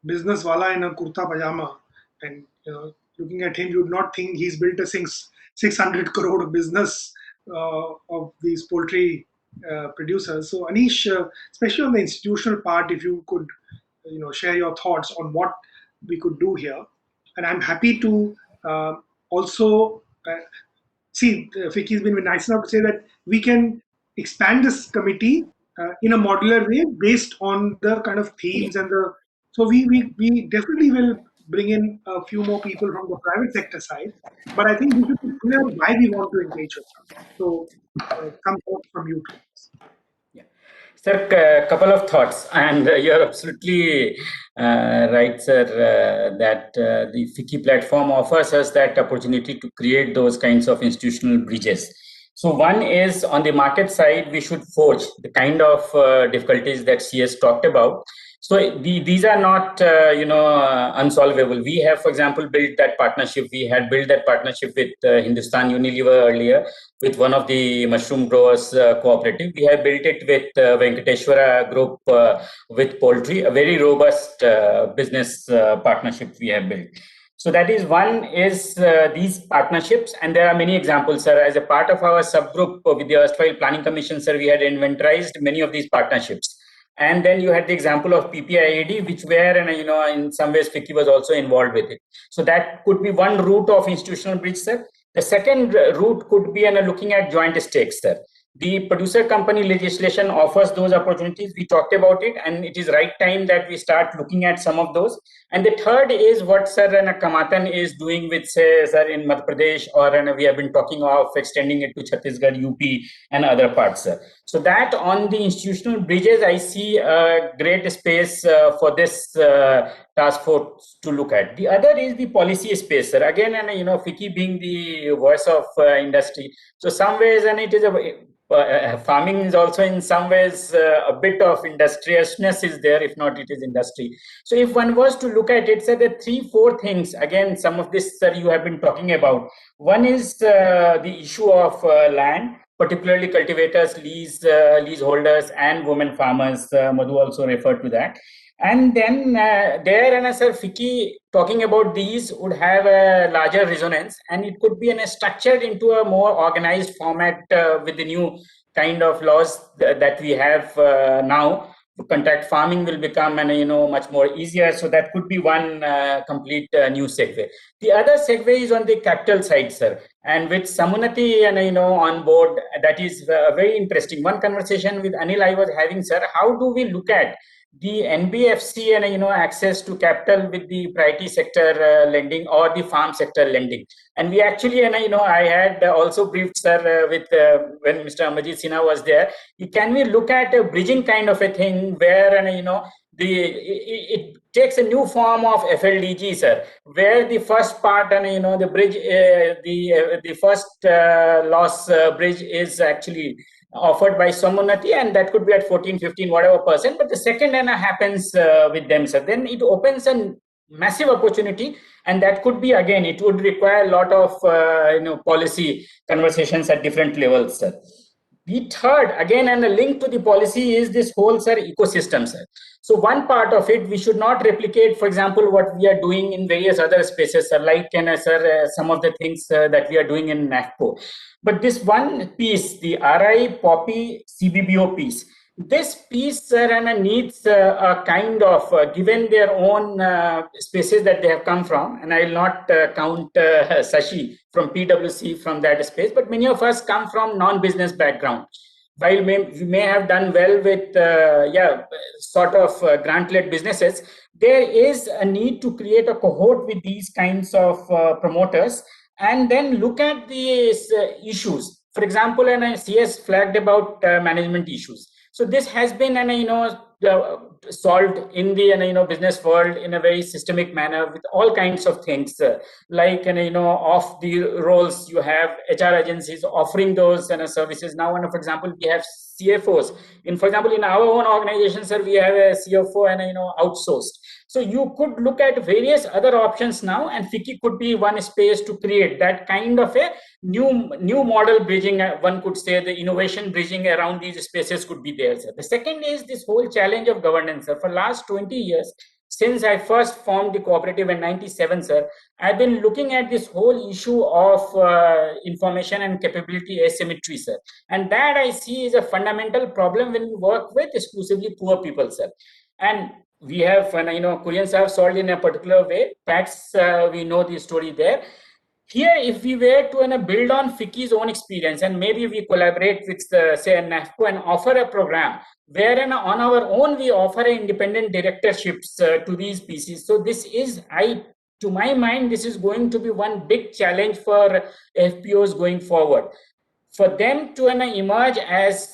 business wala in a kurta pajama, and looking at him, you would not think he's built a 600 crore business of these poultry producers. So Anish, especially on the institutional part, if you could share your thoughts on what we could do here, and I'm happy to also see FICCI has been nice enough to say that we can expand this committee in a modular way based on the kind of themes and the. So we definitely will bring in a few more people from the private sector side, but I think we should be clear why we want to engage with them. So some thoughts from you, please. Sir, a couple of thoughts, and you're absolutely right, sir, that the FICCI platform offers us that opportunity to create those kinds of institutional bridges. So one is on the market side, we should forge the kind of difficulties that CS talked about. So these are not, unsolvable. We have, for example, built that partnership. We had built that partnership with Hindustan Unilever earlier, with one of the mushroom growers cooperative. We have built it with Venkateshwara Group with poultry, a very robust business partnership we have built. So that is one is these partnerships, and there are many examples, sir. As a part of our subgroup with the erstwhile Planning Commission, sir, we had inventorized many of these partnerships. And then you had the example of PPIAD, which where, and in some ways FICCI was also involved with it. So that could be one route of institutional bridge, sir. The second route could be looking at joint stakes, sir. The producer company legislation offers those opportunities. We talked about it, and it is right time that we start looking at some of those. And the third is what Sir Kamatan is doing with, say, sir, in Madhya Pradesh, or we have been talking of extending it to Chhattisgarh, UP, and other parts, sir. So that on the institutional bridges, I see a great space for this task force to look at. The other is the policy space, sir. Again, FICCI being the voice of industry. So some ways, and it is farming is also in some ways a bit of industriousness is there, if not it is industry. So if one was to look at it, say there are 3-4 things. Again, some of this, sir, you have been talking about. One is the issue of land, particularly cultivators, leaseholders, and women farmers. Madhu also referred to that. And then sir, FICCI talking about these would have a larger resonance, and it could be structured into a more organized format with the new kind of laws that we have now. Contract farming will become much more easier. So that could be one complete new segue. The other segue is on the capital side, sir, and with Samunati on board, that is very interesting. One conversation with Anil I was having, sir, how do we look at the NBFC and access to capital with the priority sector lending or the farm sector lending? And we actually I had also briefed, sir, with when Mr. Amajit Sinha was there. Can we look at a bridging kind of a thing where it takes a new form of FLDG, sir, where the first part the bridge, the first loss bridge is actually offered by Samunati, and that could be at 14-15 whatever percent, but the second happens with them, sir. Then it opens a massive opportunity, and that could be, again, it would require a lot of policy conversations at different levels, sir. The third, again, and a link to the policy is this whole, sir, ecosystem, sir. So one part of it, we should not replicate, for example, what we are doing in various other spaces, sir, like sir, some of the things that we are doing in NAFPO. But this one piece, the RI, POPI, CBBO piece, this piece, sir, needs a kind of, given their own spaces that they have come from, and I will not count Sashi from PwC from that space, but many of us come from non-business background. While we may have done well with, sort of grant-led businesses, there is a need to create a cohort with these kinds of promoters, and then look at these issues. For example, CS flagged about management issues. So this has been solved in the business world in a very systemic manner with all kinds of things, like off the roles you have HR agencies offering those services now. And for example, we have CFOs. For example, in our own organization, sir, we have a CFO and outsourced. So you could look at various other options now, and FICCI could be one space to create that kind of a new model bridging. One could say the innovation bridging around these spaces could be there, sir. The second is this whole challenge of governance, sir. For last 20 years, since I first formed the cooperative in 97, sir, I've been looking at this whole issue of information and capability asymmetry, sir. And that I see is a fundamental problem when we work with exclusively poor people, sir. And we have, Koreans have solved in a particular way. Facts, we know the story there. Here, if we were to build on FICCI's own experience, and maybe we collaborate with, say, NAFCO and offer a program where on our own we offer independent directorships to these pieces. So this is, to my mind, this is going to be one big challenge for FPOs going forward. For them to emerge as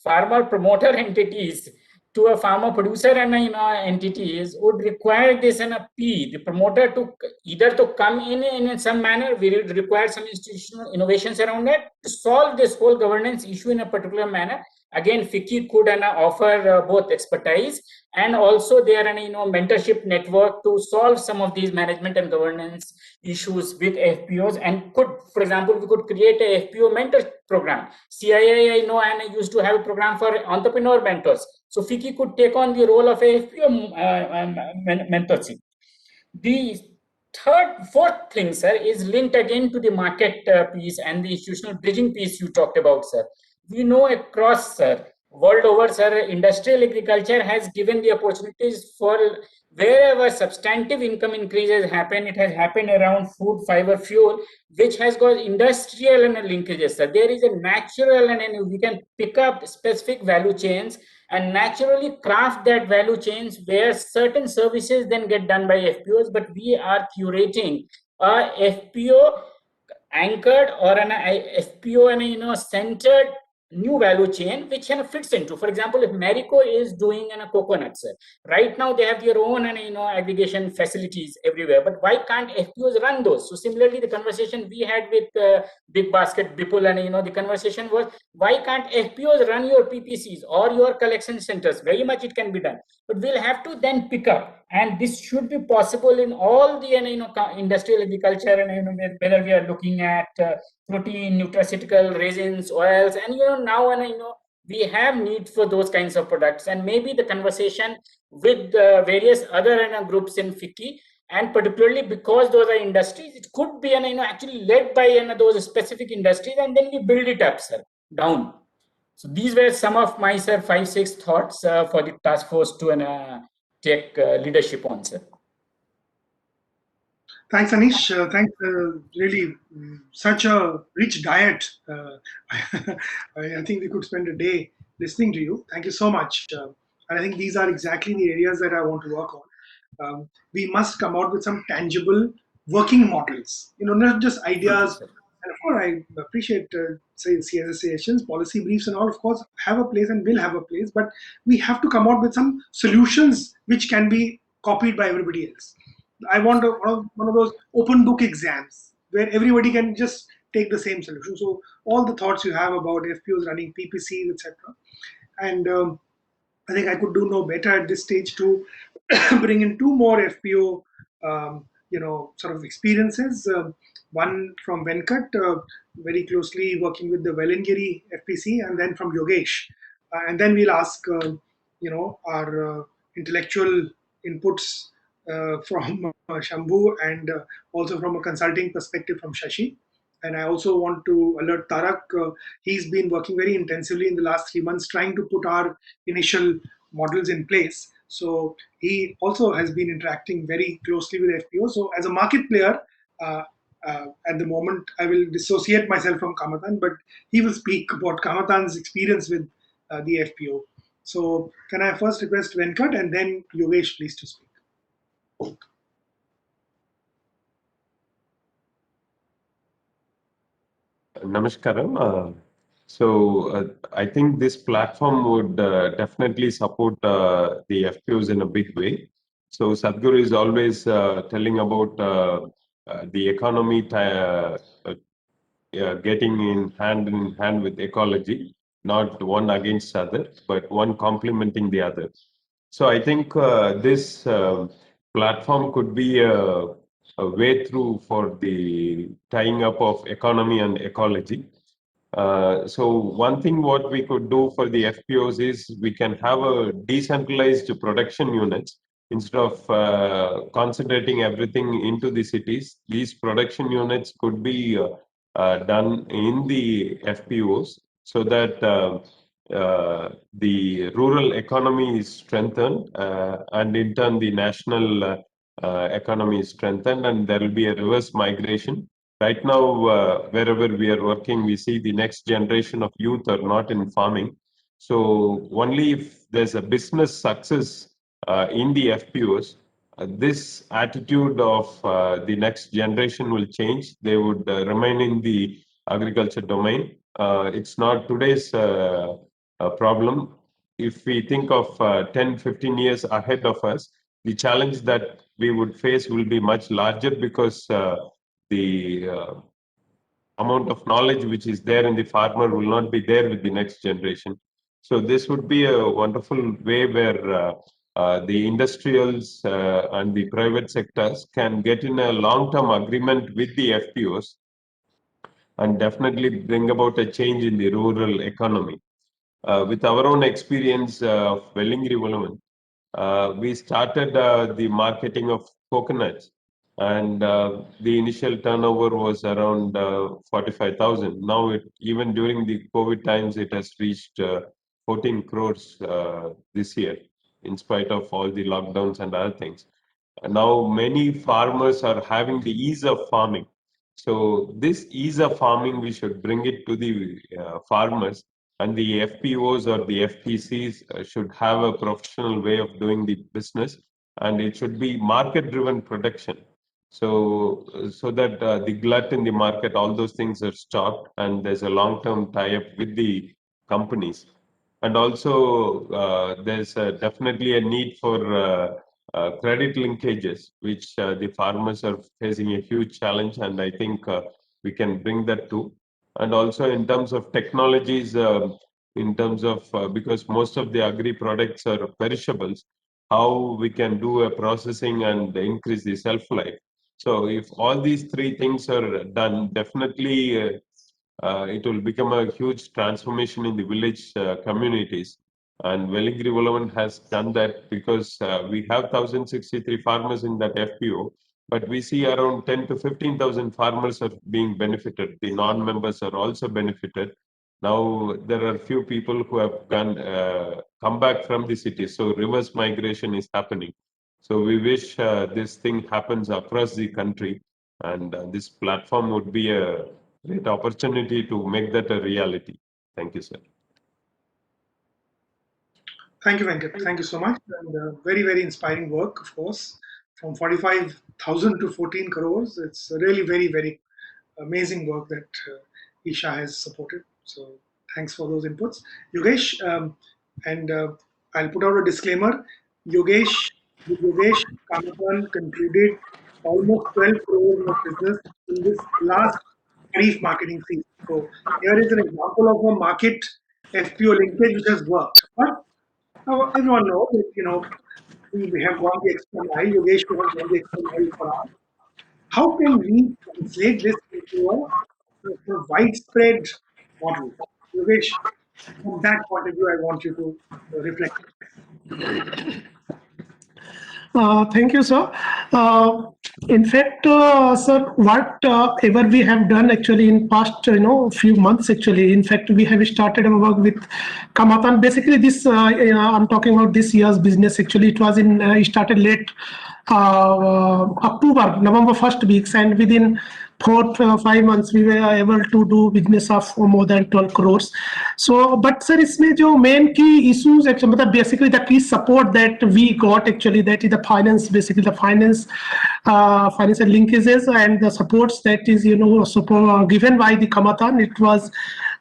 farmer promoter entities to a farmer producer entities would require this the promoter to either to come in some manner. We require some institutional innovations around that to solve this whole governance issue in a particular manner. Again, FICCI could offer both expertise and also their mentorship network to solve some of these management and governance issues with FPOs, and could, for example, we could create a FPO mentor program. CII, I know, and I used to have a program for entrepreneur mentors. So FICCI could take on the role of a FPO mentorship. The fourth thing, sir, is linked again to the market piece and the institutional bridging piece you talked about, sir. We know across, sir, world over, sir, industrial agriculture has given the opportunities for wherever substantive income increases happen. It has happened around food, fiber, fuel, which has got industrial and linkages, sir. There is a natural and we can pick up specific value chains and naturally craft that value chains where certain services then get done by FPOs, but we are curating a FPO anchored or an FPO and centered new value chain which fits into. For example, if Marico is doing coconuts, right now they have their own aggregation facilities everywhere, but why can't FPOs run those? So similarly, the conversation we had with Big Basket Bipul and the conversation was, why can't FPOs run your PPCs or your collection centers? Very much it can be done, but we'll have to then pick up, and this should be possible in all the industrial agriculture, and whether we are looking at protein, nutraceutical, resins, oils, and now we have need for those kinds of products, and maybe the conversation with various other groups in FICCI, and particularly because those are industries, it could be actually led by those specific industries, and then we build it up, sir, down. So these were some of my, sir, 5-6 thoughts for the task force to take leadership on, sir. Thanks, Anish. Thanks. Really, such a rich diet. I think we could spend a day listening to you. Thank you so much. And I think these are exactly the areas that I want to work on. We must come out with some tangible working models. Not just ideas. And of course, I appreciate, say, CSS sessions, policy briefs, and all. Of course, have a place and will have a place. But we have to come out with some solutions which can be copied by everybody else. I want one of those open book exams where everybody can just take the same solution. So all the thoughts you have about FPOs running PPCs, etc. And I think I could do no better at this stage to bring in two more FPO, sort of experiences. One from Venkat, very closely working with the Velangiri FPC, and then from Yogesh. And then we'll ask, our intellectual inputs from Shambhu, and also from a consulting perspective from Shashi. And I also want to alert Tarak. He's been working very intensively in the last 3 months trying to put our initial models in place. So he also has been interacting very closely with FPO. So as a market player, at the moment, I will dissociate myself from Kamatan, but he will speak about Kamatan's experience with the FPO. So can I first request Venkat and then Yogesh, please, to speak. Namaskaram. I think this platform would definitely support the FPOs in a big way. So Sadhguru is always telling about the economy getting in hand with ecology, not one against other, but one complementing the other. So I think this platform could be a way through for the tying up of economy and ecology. So one thing what we could do for the FPOs is we can have a decentralized production units instead of concentrating everything into the cities. These production units could be done in the FPOs so that the rural economy is strengthened, and in turn the national economy is strengthened, and there will be a reverse migration. Right now, wherever we are working, we see the next generation of youth are not in farming. So only if there's a business success in the FPOs, this attitude of the next generation will change. They would remain in the agriculture domain. It's not today's problem. If we think of 10, 15 years ahead of us, the challenge that we would face will be much larger because the amount of knowledge which is there in the farmer will not be there with the next generation. So this would be a wonderful way where the industrials and the private sectors can get in a long-term agreement with the FPOs and definitely bring about a change in the rural economy. With our own experience of Velingiri Volaman, we started the marketing of coconuts and the initial turnover was around 45,000. Now, even during the COVID times, it has reached 14 crores this year, in spite of all the lockdowns and other things. Now, many farmers are having the ease of farming. So, this ease of farming, we should bring it to the farmers, and the FPOs or the FPCs should have a professional way of doing the business, and it should be market-driven production. So that the glut in the market, all those things are stopped, and there's a long-term tie-up with the companies. And also, there's definitely a need for credit linkages, which the farmers are facing a huge challenge, and I think we can bring that too. And also in terms of technologies, in terms of because most of the agri products are perishables, how we can do a processing and increase the shelf life. So if all these three things are done, definitely it will become a huge transformation in the village communities. And Velingiri Volavan has done that because we have 1,063 farmers in that FPO, but we see around 10 to 15,000 farmers are being benefited. The non-members are also benefited. Now there are few people who have come back from the city, so reverse migration is happening. So we wish this thing happens across the country, and this platform would be a great opportunity to make that a reality. Thank you, sir. Thank you, Venkat. Thank you so much. And very, very inspiring work, of course. From 45,000 to 14 crores. It's really very, very amazing work that Isha has supported. So thanks for those inputs. Yogesh, and I'll put out a disclaimer. Yogesh, with Yogesh, Kamapan concluded almost 12 crores of business in this last Kharif marketing season. So here is an example of a market FPO linkage which has worked. But everyone knows that, we have gone the extra mile. Yogesh, we have gone the extra mile for us. How can we translate this into a widespread model? Yogesh, from that point of view, I want you to reflect. Thank you, sir. In fact, sir, whatever we have done actually in past, few months actually. In fact, we have started our work with Kamatan. Basically, this I'm talking about this year's business. Actually, it was started late October, November first weeks, and within 4 to 5 months we were able to do business of more than 12 crores. So, but sir, इसमें जो main key issues actually, मतलब basically the key support that we got actually, that is the finance, basically the finance, financial linkages and the supports that is support given by the Kamatan. It was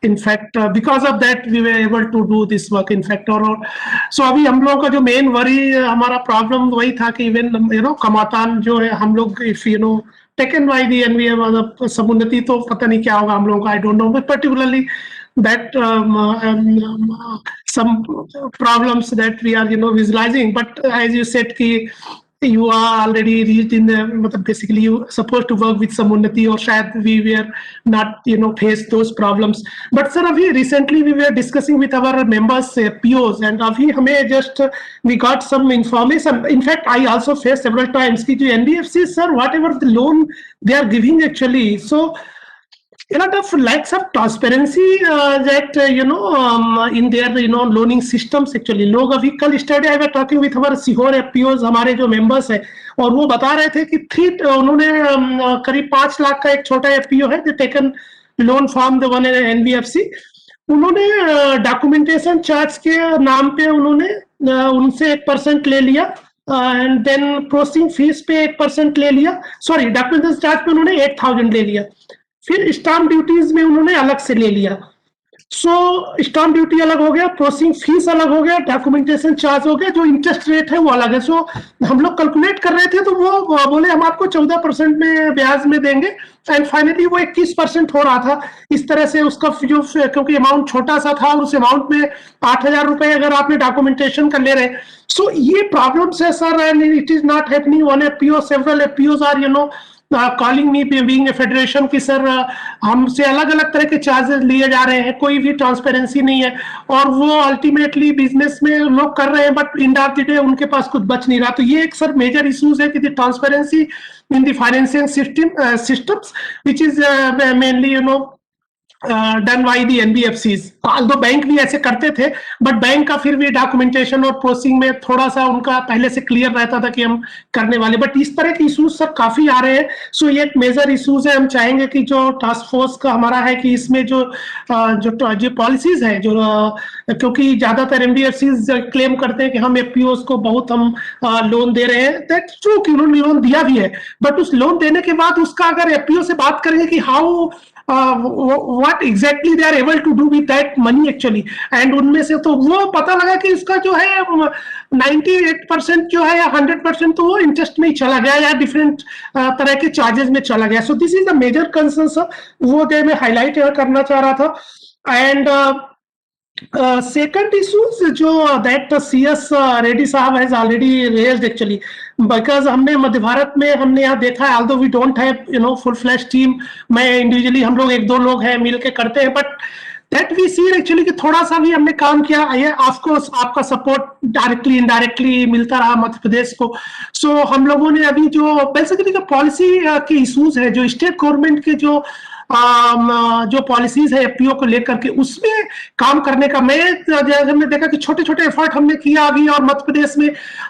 in fact because of that we were able to do this work in fact. और so अभी हम लोगों का जो main worry हमारा problem वही था कि even Kamatan जो है हम लोग if taken by the NVM or Samunati, तो पता नहीं क्या होगा हम लोगों को, I don't know, but particularly that some problems that we are visualizing. But as you said कि you are already reached in the basically you supposed to work with Samunati, or शायद we were not face those problems. But sir, अभी recently we were discussing with our members POs, and अभी हमें just we got some information. In fact, I also faced several times कि जो NBFCs, sir, whatever the loan they are giving actually, so a lot of lacks of transparency that in their loaning systems actually. लोग अभी कल yesterday I was talking with our Sehore FPOs, हमारे जो members है, और वो बता रहे थे कि उन्होंने करीब 5 लाख का एक छोटा FPO है, they taken loan from the one NBFC. उन्होंने डॉक्यूमेंटेशन चार्ज के नाम पे उन्होंने उनसे 1% ले लिया, एंड देन प्रोसेसिंग फीस पे 1% ले लिया, सॉरी डॉक्यूमेंटेशन चार्ज पे उन्होंने 8,000 ले लिया, फिर स्टाम्प ड्यूटीज में उन्होंने अलग से ले लिया. सो स्टाम्प ड्यूटी अलग हो गया, प्रोसेसिंग फीस अलग हो गया, डॉक्यूमेंटेशन चार्ज हो गया, जो इंटरेस्ट रेट है वो अलग है. सो हम लोग कैलकुलेट कर रहे थे तो वो बोले हम आपको 14% में ब्याज में देंगे, एंड फाइनली वो 21% हो रहा था. इस तरह से उसका जो, क्योंकि अमाउंट छोटा सा था, उस अमाउंट में 8,000 रुपए अगर आपने डॉक्यूमेंटेशन का ले रहे. सो ये प्रॉब्लम्स है sir, and it is not happening one FPO, several FPOs are calling me being a federation कि सर हमसे अलग अलग तरह के चार्जेस लिए जा रहे हैं, कोई भी ट्रांसपेरेंसी नहीं है, और वो अल्टीमेटली बिजनेस में लोग कर रहे हैं बट इन द डे उनके पास कुछ बच नहीं रहा। तो ये एक सर मेजर इश्यूज है कि the transparency in the financial systems which is mainly done by the NBFCs. तो बैंक भी ऐसे करते थे बट बैंक का फिर भी डॉक्यूमेंटेशन और प्रोसेसिंग में थोड़ा सा उनका पहले से क्लियर रहता था कि हम करने वाले, बट इस तरह के इश्यूज सर काफी आ रहे हैं। सो ये एक मेजर इश्यूज है। हम चाहेंगे कि जो टास्क फोर्स का हमारा है कि इसमें जो पॉलिसीज है जो क्योंकि ज्यादातर एनबीएफसीज क्लेम करते हैं कि हम एफपीओस को बहुत हम लोन दे रहे हैं, दैट्स ट्रू कि उन्होंने लोन दिया भी है, बट उस लोन देने के बाद उसका अगर एफपीओ से बात करेंगे कि how what exactly they are able to do with that money actually, and उनमें से तो वो पता लगा कि इसका जो है 98% जो है या 100% तो वो इंटरेस्ट में ही चला गया या डिफरेंट तरह के चार्जेस में चला गया। So this is the major concern sir, वो जो मैं हाईलाइट करना चाह रहा था। एंड second issues जो that CS Reddy साहब has already raised actually, because हमने मध्य भारत में हमने यहाँ देखा है, although we don't have full fledged team, मैं इंडिविजुअली हम लोग एक दो लोग हैं मिल के करते हैं, but that we see actually कि थोड़ा सा भी हमने काम किया, ये आपको आपका सपोर्ट डायरेक्टली इनडायरेक्टली मिलता रहा मध्य प्रदेश को। सो हम लोगों ने अभी जो बेसिकली जो पॉलिसी के इश्यूज है, जो स्टेट गवर्नमेंट के जो पॉलिसीज है एफपीओ को लेकर के, उसमें काम करने का हमने देखा कि छोटे छोटे एफर्ट हमने किया अभी, और मध्य प्रदेश में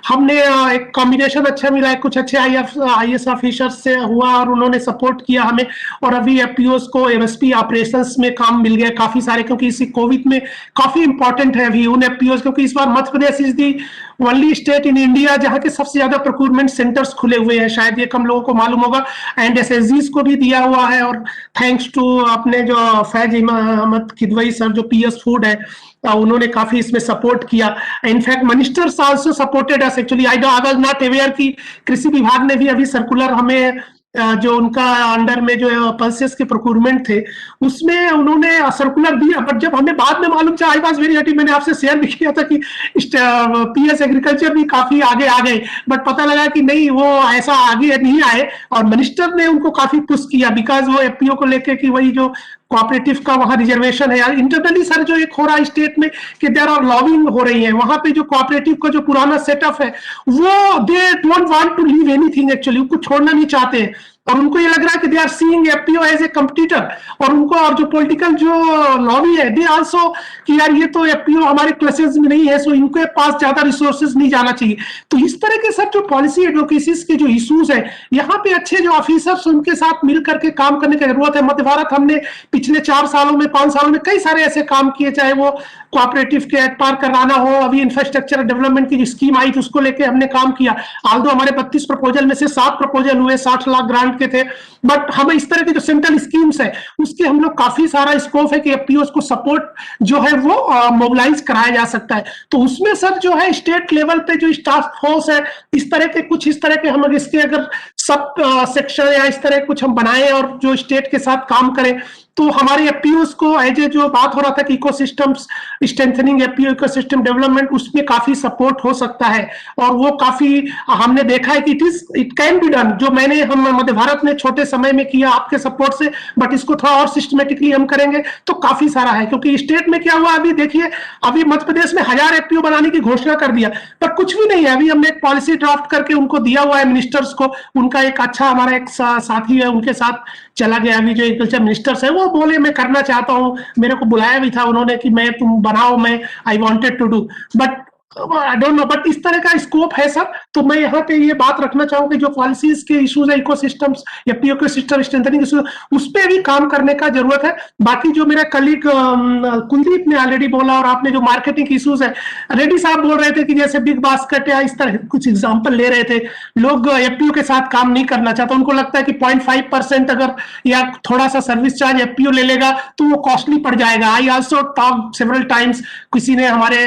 हमने एक कॉम्बिनेशन अच्छा मिला है, कुछ अच्छे आईएएस ऑफिसर्स से हुआ और उन्होंने सपोर्ट किया हमें, और अभी एफपीओस को एमएसपी ऑपरेशंस में काम मिल गया काफी सारे, क्योंकि इसी कोविड में काफी इंपॉर्टेंट है अभी उन एफपीओस, क्योंकि इस बार Madhya Pradesh is the only state in India जहां के सबसे ज्यादा प्रोक्यूरमेंट सेंटर्स खुले हुए हैं, शायद ये कम लोगों को मालूम होगा, एंड एसएसजीस को भी दिया हुआ है, और थैंक्स टू अपने जो फैज अहमद किदवई सर जो पीएस फूड है, उन्होंने काफी इसमें सपोर्ट किया। In fact ministers also supported us actually, I was not aware कि कृषि विभाग ने भी अभी सर्कुलर हमें जो उनका अंडर में जो पल्सेस के प्रोक्यूरमेंट थे उसमें उन्होंने सर्कुलर दिया, बट जब हमें बाद में मालूम चला, आई वाज वेरी हैप्पी, मैंने आपसे शेयर भी किया था कि पीएस एग्रीकल्चर भी काफी आगे आ गए, बट पता लगा कि नहीं वो ऐसा आगे नहीं आए, और मिनिस्टर ने उनको काफी पुश किया, बिकॉज वो एफपीओ को लेके कि वही जो कोऑपरेटिव का वहां रिजर्वेशन है यार, इंटरनली सर जो एक हो रहा है स्टेट में कि देयर आर लॉबिंग हो रही है, वहां पे जो कोऑपरेटिव का जो पुराना सेटअप है वो they don't want to leave anything actually, उनको छोड़ना नहीं चाहते हैं, और उनको ये लग रहा है कि they are seeing FPO as a competitor, और उनको और जो पॉलिटिकल जो लॉबी है दे आल्सो कि यार ये तो एफपीओ हमारे क्लासेस में नहीं है, सो इनके पास ज्यादा रिसोर्सेज नहीं जाना चाहिए। तो इस तरह के सब जो पॉलिसी एडवोकेसीज के जो इश्यूज है, यहाँ पे अच्छे जो ऑफिसर्स उनके साथ मिल करके काम करने की जरूरत है। मध्य भारत हमने पिछले 4 सालों में 5 सालों में कई सारे ऐसे काम किए, चाहे वो कोऑपरेटिव के एट पार कराना हो, अभी इंफ्रास्ट्रक्चर डेवलपमेंट की जो स्कीम आई थी उसको लेके हमने काम किया, आल्दो हमारे 32 प्रपोजल में से 7 प्रपोजल हुए, 60 लाख ग्रांट के थे, बट हम इस तरह की जो सेंट्रल स्कीम्स है उसके हम लोग काफी सारा स्कोप है कि एफपीओस को सपोर्ट जो है वो मोबिलाइज कराया जा सकता है। तो उसमें सर जो है स्टेट लेवल पे जो टास्क फोर्स है, इस तरह के हम इसके अगर सब सेक्शन या इस तरह कुछ हम बनाएं और जो स्टेट के साथ काम करें, तो हमारे एफपीओस को एज ए जो बात हो रहा था कि ecosystems strengthening FPO ecosystem development, उसमें काफी सपोर्ट हो सकता है, और वो काफी हमने देखा है कि इट कैन बी डन, जो हम मध्य भारत में छोटे समय में किया आपके सपोर्ट से, बट इसको थोड़ा और सिस्टमेटिकली हम करेंगे तो काफी सारा है। क्योंकि स्टेट में क्या हुआ अभी देखिए, अभी मध्य प्रदेश में 1000 एफपीओ बनाने की घोषणा कर दिया, पर कुछ भी नहीं है। अभी हमने एक पॉलिसी ड्राफ्ट करके उनको दिया हुआ है मिनिस्टर्स को, उनका एक अच्छा हमारा एक साथी है उनके साथ चला गया, अभी जो एग्रीकल्चर मिनिस्टर्स है वो बोले मैं करना चाहता हूं, मेरे को बुलाया भी था उन्होंने कि मैं तुम बनाओ, मैं I wanted to do, but I don't know, but इस तरह का स्कोप है सर। तो मैं यहाँ पे ये बात रखना चाहूंगा जो पॉलिसीज के इश्यूज है, इकोसिस्टम्स या इकोसिस्टम स्ट्रेंथनिंग इश्यूज, उस पर भी काम करने का जरूरत है। बाकी जो मेरा कलीग कुलदीप ने ऑलरेडी बोला, और आपने जो मार्केटिंग इश्यूज है, रेड्डी साहब बोल रहे थे कि जैसे बिग बास्केट या इस तरह कुछ एग्जाम्पल ले रहे थे, लोग एफपीओ के साथ काम नहीं करना चाहते, उनको लगता है कि 0.5% अगर या थोड़ा सा सर्विस चार्ज एफपीओ ले लेगा तो वो कॉस्टली पड़ जाएगा। I also talk several times, किसी ने हमारे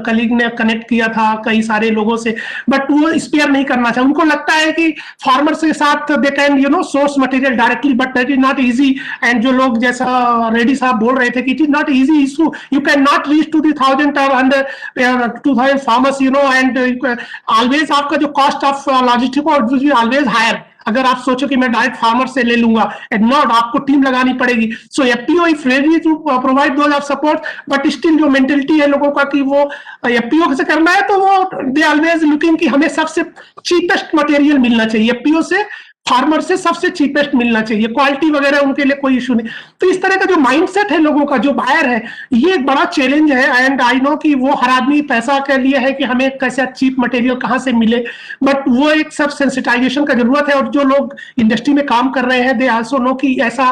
कलीग ने कनेक्ट किया था कई सारे लोगों से, बट वो स्पेयर नहीं करना चाहिए, उनको लगता है कि फार्मर्स के साथ they can source material directly, but that is not easy. And जो लोग जैसा रेड्डी साहब बोल रहे थे कि it is not easy issue, you can not reach to 1000 और 2000 फार्मर्स एंड ऑलवेज आपका जो cost of logistic always higher, अगर आप सोचो कि मैं डायरेक्ट फार्मर से ले लूंगा, एंड नॉट, आपको टीम लगानी पड़ेगी. So FPO is ready to provide those of support, but still जो मेंटेलिटी है लोगों का कि वो एफपीओ से करना है, तो वो दे ऑलवेज लुकिंग कि हमें सबसे चीपेस्ट मटेरियल मिलना चाहिए. एफपीओ से फार्मर से सबसे चीपेस्ट मिलना चाहिए, क्वालिटी वगैरह उनके लिए कोई इशू नहीं. तो इस तरह का जो माइंडसेट है लोगों का, जो बायर है, ये एक बड़ा चैलेंज है. एंड आई नो कि वो हर आदमी पैसा के लिए है कि हमें कैसा चीप मटेरियल कहाँ से मिले, बट वो एक सब सेंसिटाइजेशन का जरूरत है. और जो लोग इंडस्ट्री में काम कर रहे हैं, दे आल्सो नो कि ऐसा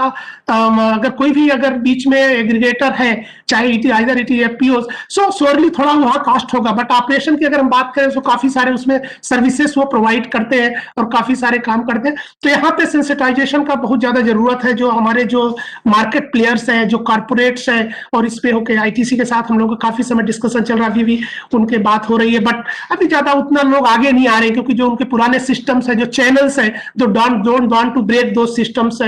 अगर कोई भी अगर बीच में एग्रीगेटर है, चाहे it either it FPO, so surely थोड़ा वहाँ कॉस्ट होगा, बट ऑपरेशन की अगर हम बात करें तो काफी सारे उसमें सर्विसेज वो प्रोवाइड करते हैं और काफी सारे काम करते हैं. तो यहाँ पे सेंसिटाइजेशन का बहुत ज्यादा जरूरत है. जो हमारे जो मार्केट प्लेयर्स हैं, जो कॉर्पोरेट्स हैं, और इस पे होके आईटीसी के साथ हम लोग का काफी समय डिस्कशन चल रहा है, अभी भी उनके बात हो रही है, बट अभी ज्यादा उतना लोग आगे नहीं आ रहे, क्योंकि जो उनके पुराने सिस्टम्स है, जो चैनल्स है, जो डोंट वांट टू ब्रेक दो सिस्टम्स,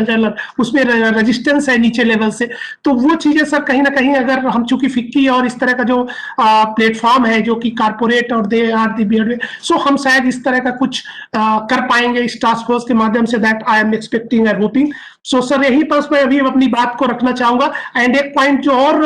उसमें रेजिस्टेंस है नीचे लेवल से. तो वो चीजें सर कहीं ना कहीं, अगर हम चूंकि फिक्की और इस तरह का जो प्लेटफॉर्म है जो कि कारपोरेट और दे आर दी बियर्ड, सो हम शायद इस तरह का कुछ कर पाएंगे इस टास्क फोर्स के माध्यम से. That I am expecting and hopping. So sir यहीं पर मैं अभी अपनी बात को रखना चाहूंगा. एंड एक पॉइंट जो और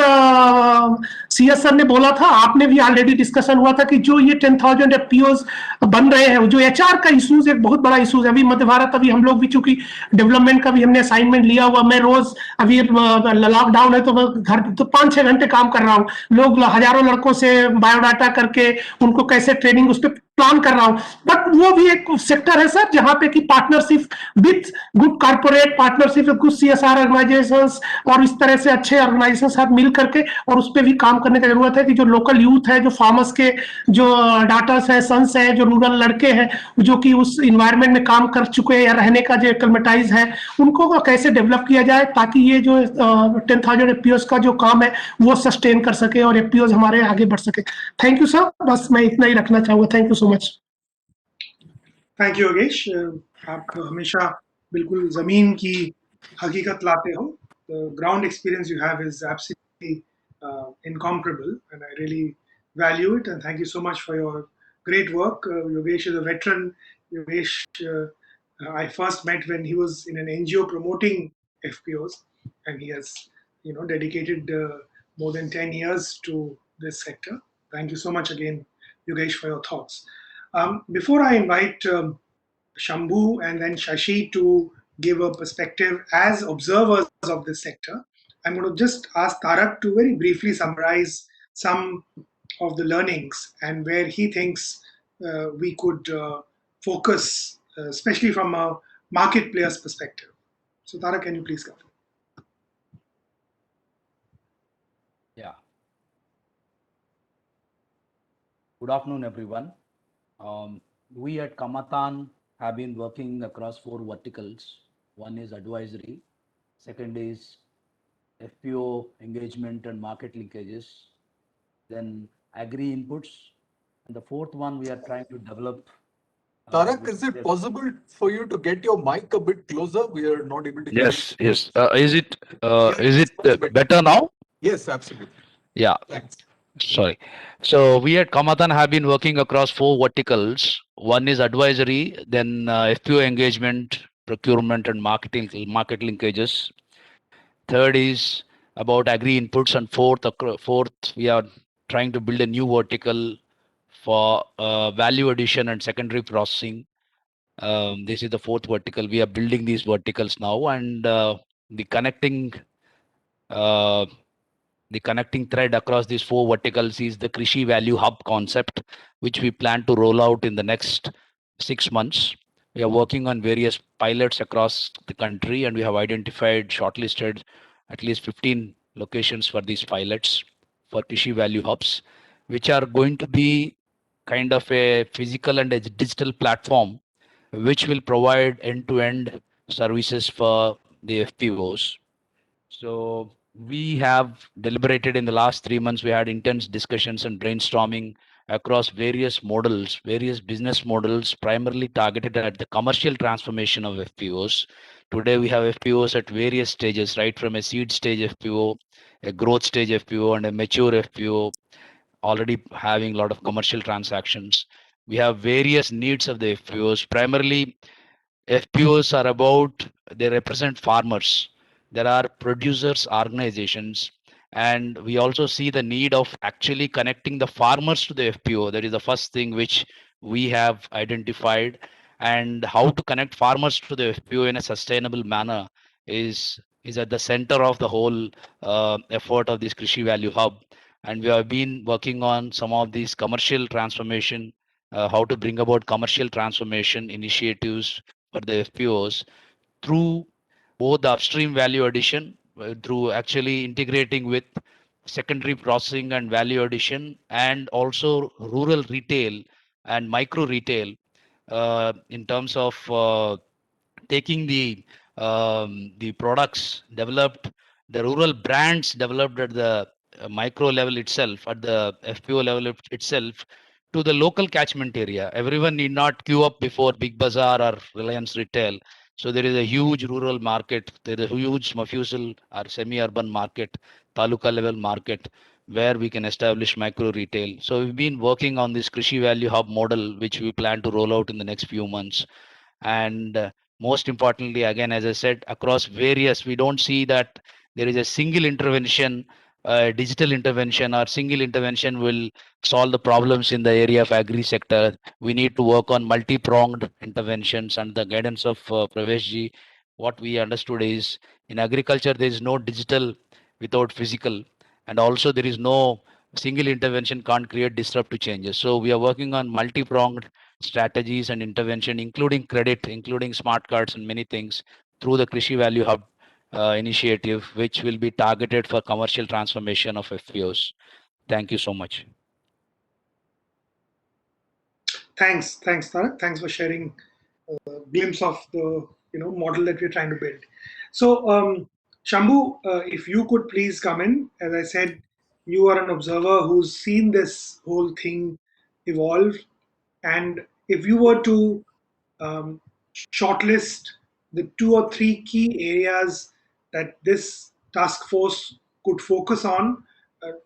सीएस सर ने बोला था, आपने भी ऑलरेडी डिस्कशन हुआ था, कि जो ये 10,000 एफपीओज बन रहे हैं, जो एचआर का इशूज एक बहुत बड़ा इशूज है. अभी मध्य भारत, अभी हम लोग भी चूंकि डेवलपमेंट का भी हमने असाइनमेंट लिया हुआ, मैं रोज अभी लॉकडाउन है तो मैं घर तो 5-6 घंटे काम कर रहा हूँ. लोग हजारों लड़कों से बायोडाटा करके उनको कैसे ट्रेनिंग उस पर प्लान कर रहा हूं. बट वो भी एक सेक्टर है सर, जहां पे कि partnership with good corporate, partnership with good CSR organisations, और इस तरह से अच्छे ऑर्गेनाइजेशन साथ मिल करके और उस पर भी काम करने की जरूरत है. कि जो लोकल यूथ है, जो फार्मर्स के जो डाटर्स है, सन्स है, जो रूरल लड़के हैं, जो कि उस इन्वायरमेंट में काम कर चुके हैं या रहने का जो एक्लमेटाइज है, उनको कैसे डेवलप किया जाए, ताकि ये जो 10,000 एफपीओज का जो काम है वो सस्टेन कर सके और एफपीओज हमारे आगे बढ़ सके. थैंक यू सर, बस मैं इतना ही रखना चाहूंगा. Thank you so much. Thank you Yogesh. आप हमेशा बिल्कुल जमीन की हकीकत लाते हो. The ground experience you have is absolutely incomparable, and I really value it. And thank you so much for your great work. Yogesh is a veteran. Yogesh, I first met when he was in an NGO promoting FPOs, and he has, dedicated more than 10 years to this sector. Thank you so much again, Yogesh, for your thoughts. Before I invite Shambhu and then Shashi to give a perspective as observers of this sector, I'm going to just ask Tarak to very briefly summarize some of the learnings and where he thinks we could focus, especially from a market player's perspective. So, Tarak, can you please go? Yeah. Good afternoon, everyone. We at Kamatan have been working across 4 verticals. One is advisory, second is FPO engagement and market linkages, then agri inputs, and the fourth one we are trying to develop. Tarak, is it possible for you to get your mic a bit closer? We are not able to hear. Yes, yes. Is it better now? Yes, absolutely. Yeah. Thanks. Sorry. So we at Kamatan have been working across 4 verticals. One is advisory, then FPO engagement, procurement and market linkages. Third is about agri inputs, and fourth we are trying to build a new vertical for value addition and secondary processing. This is the fourth vertical. We are building these verticals now, and the connecting uh, the connecting thread across these 4 verticals is the Krishi Value Hub concept, which we plan to roll out in the next 6 months. We are working on various pilots across the country, and we have identified, shortlisted at least 15 locations for these pilots for Krishi Value Hubs, which are going to be kind of a physical and a digital platform, which will provide end-to-end services for the FPOs. So we have deliberated in the last 3 months. We had intense discussions and brainstorming across various models, various business models, primarily targeted at the commercial transformation of FPOs. Today we have FPOs at various stages, right from a seed stage FPO, a growth stage FPO, and a mature FPO, already having a lot of commercial transactions. We have various needs of the FPOs. Primarily, FPOs are about, they represent farmers. There are producers organizations, and we also see the need of actually connecting the farmers to the FPO. That is the first thing which we have identified, and how to connect farmers to the FPO in a sustainable manner is at the center of the whole effort of this Krishi Value Hub. And we have been working on some of these commercial transformation, how to bring about commercial transformation initiatives for the FPOs through both the upstream value addition, through actually integrating with secondary processing and value addition, and also rural retail and micro retail, in terms of taking the products developed, the rural brands developed at the micro level itself, at the FPO level itself, to the local catchment area. Everyone need not queue up before Big Bazaar or Reliance Retail. So there is a huge rural market, there is a huge mafusal or semi-urban market, taluka level market, where we can establish micro retail. So we've been working on this Krishi Value Hub model, which we plan to roll out in the next few months. And most importantly, again, as I said, across various, we don't see that there is a single intervention, digital intervention or single intervention will solve the problems in the area of agri sector. We need to work on multi-pronged interventions. And the guidance of Pravesh ji, what we understood is, in agriculture there is no digital without physical, and also there is no single intervention can't create disruptive changes. So we are working on multi-pronged strategies and intervention, including credit, including smart cards and many things, through the Krishi Value Hub initiative, which will be targeted for commercial transformation of FPOs. Thank you so much. Thanks, Tarak. Thanks for sharing a glimpse of the model that we're trying to build. So, Shambhu, if you could please come in. As I said, you are an observer who's seen this whole thing evolve, and if you were to um, shortlist the 2 or 3 key areas that this task force could focus on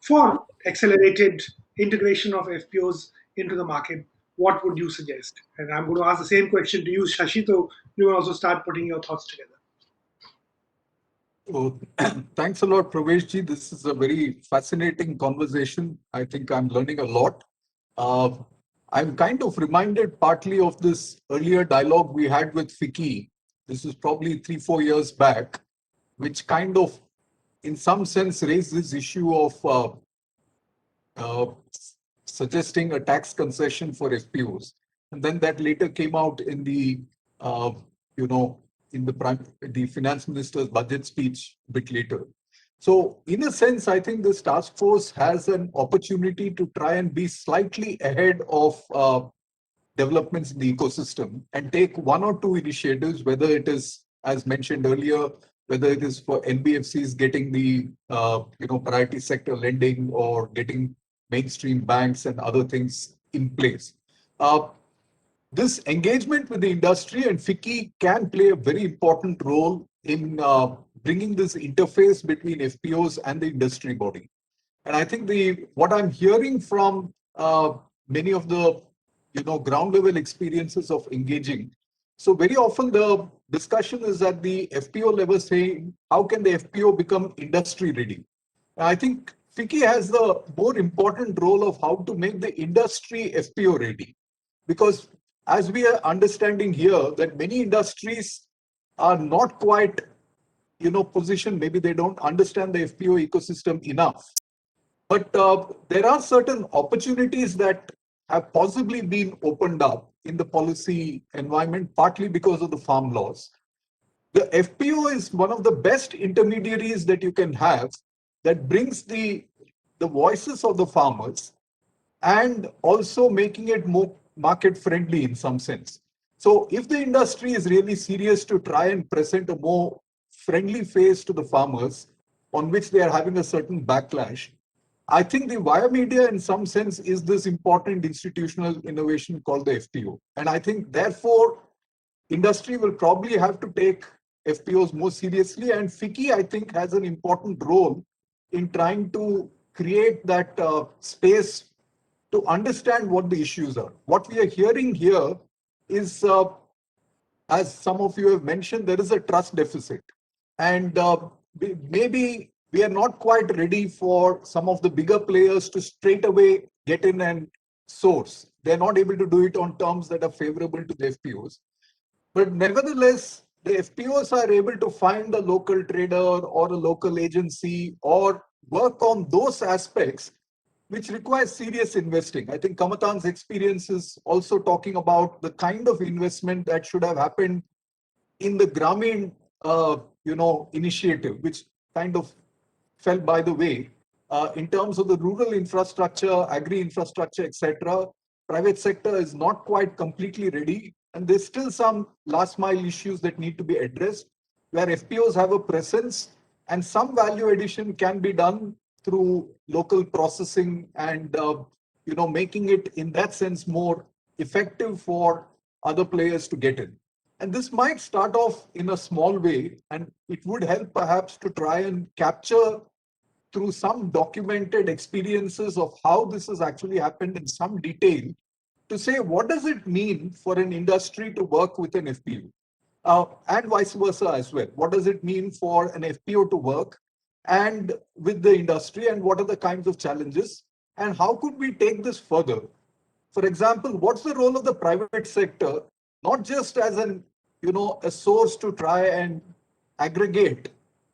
for accelerated integration of FPOs into the market, what would you suggest? And I'm going to ask the same question to you, Shashi, so you can also start putting your thoughts together. Oh, thanks a lot, Pravesh ji. This is a very fascinating conversation. I think I'm learning a lot. I'm kind of reminded partly of this earlier dialogue we had with FICCI. This is probably 3-4 years back, which kind of, in some sense, raised this issue of uh, suggesting a tax concession for FPOs. And then that later came out in the, you know, in the finance minister's budget speech a bit later. So in a sense, I think this task force has an opportunity to try and be slightly ahead of developments in the ecosystem and take 1 or 2 initiatives, whether it is, as mentioned earlier, whether it is for NBFCs getting the priority sector lending or getting mainstream banks and other things in place. This engagement with the industry and FICCI can play a very important role in bringing this interface between FPOs and the industry body. And I think what I'm hearing from many of the ground level experiences of engaging. So very often the discussion is at the FPO level saying, how can the FPO become industry ready? And I think FICCI has the more important role of how to make the industry FPO ready. Because as we are understanding here that many industries are not quite positioned, maybe they don't understand the FPO ecosystem enough. But there are certain opportunities that have possibly been opened up in the policy environment, partly because of the farm laws. The FPO is one of the best intermediaries that you can have that brings the voices of the farmers and also making it more market friendly in some sense. So if the industry is really serious to try and present a more friendly face to the farmers on which they are having a certain backlash, I think the wire media in some sense is this important institutional innovation called the FPO. And I think therefore industry will probably have to take FPOs more seriously, and FICCI I think has an important role in trying to create that space to understand what the issues are. What we are hearing here is as some of you have mentioned, there is a trust deficit. And maybe we are not quite ready for some of the bigger players to straight away get in and source. They're not able to do it on terms that are favorable to the FPOs. But nevertheless, the FPOs are able to find a local trader or a local agency or work on those aspects which requires serious investing. I think Kamatan's experience is also talking about the kind of investment that should have happened in the Grameen, initiative, which kind of fell by the way. In terms of the rural infrastructure, agri infrastructure, etc., private sector is not quite completely ready, and there's still some last mile issues that need to be addressed, where FPOs have a presence, and some value addition can be done through local processing and making it in that sense more effective for other players to get in. And this might start off in a small way, and it would help perhaps to try and capture through some documented experiences of how this has actually happened in some detail to say what does it mean for an industry to work with an FPO, and vice versa as well. What does it mean for an FPO to work and with the industry, and what are the kinds of challenges, and how could we take this further? For example, what's the role of the private sector, not just as a source to try and aggregate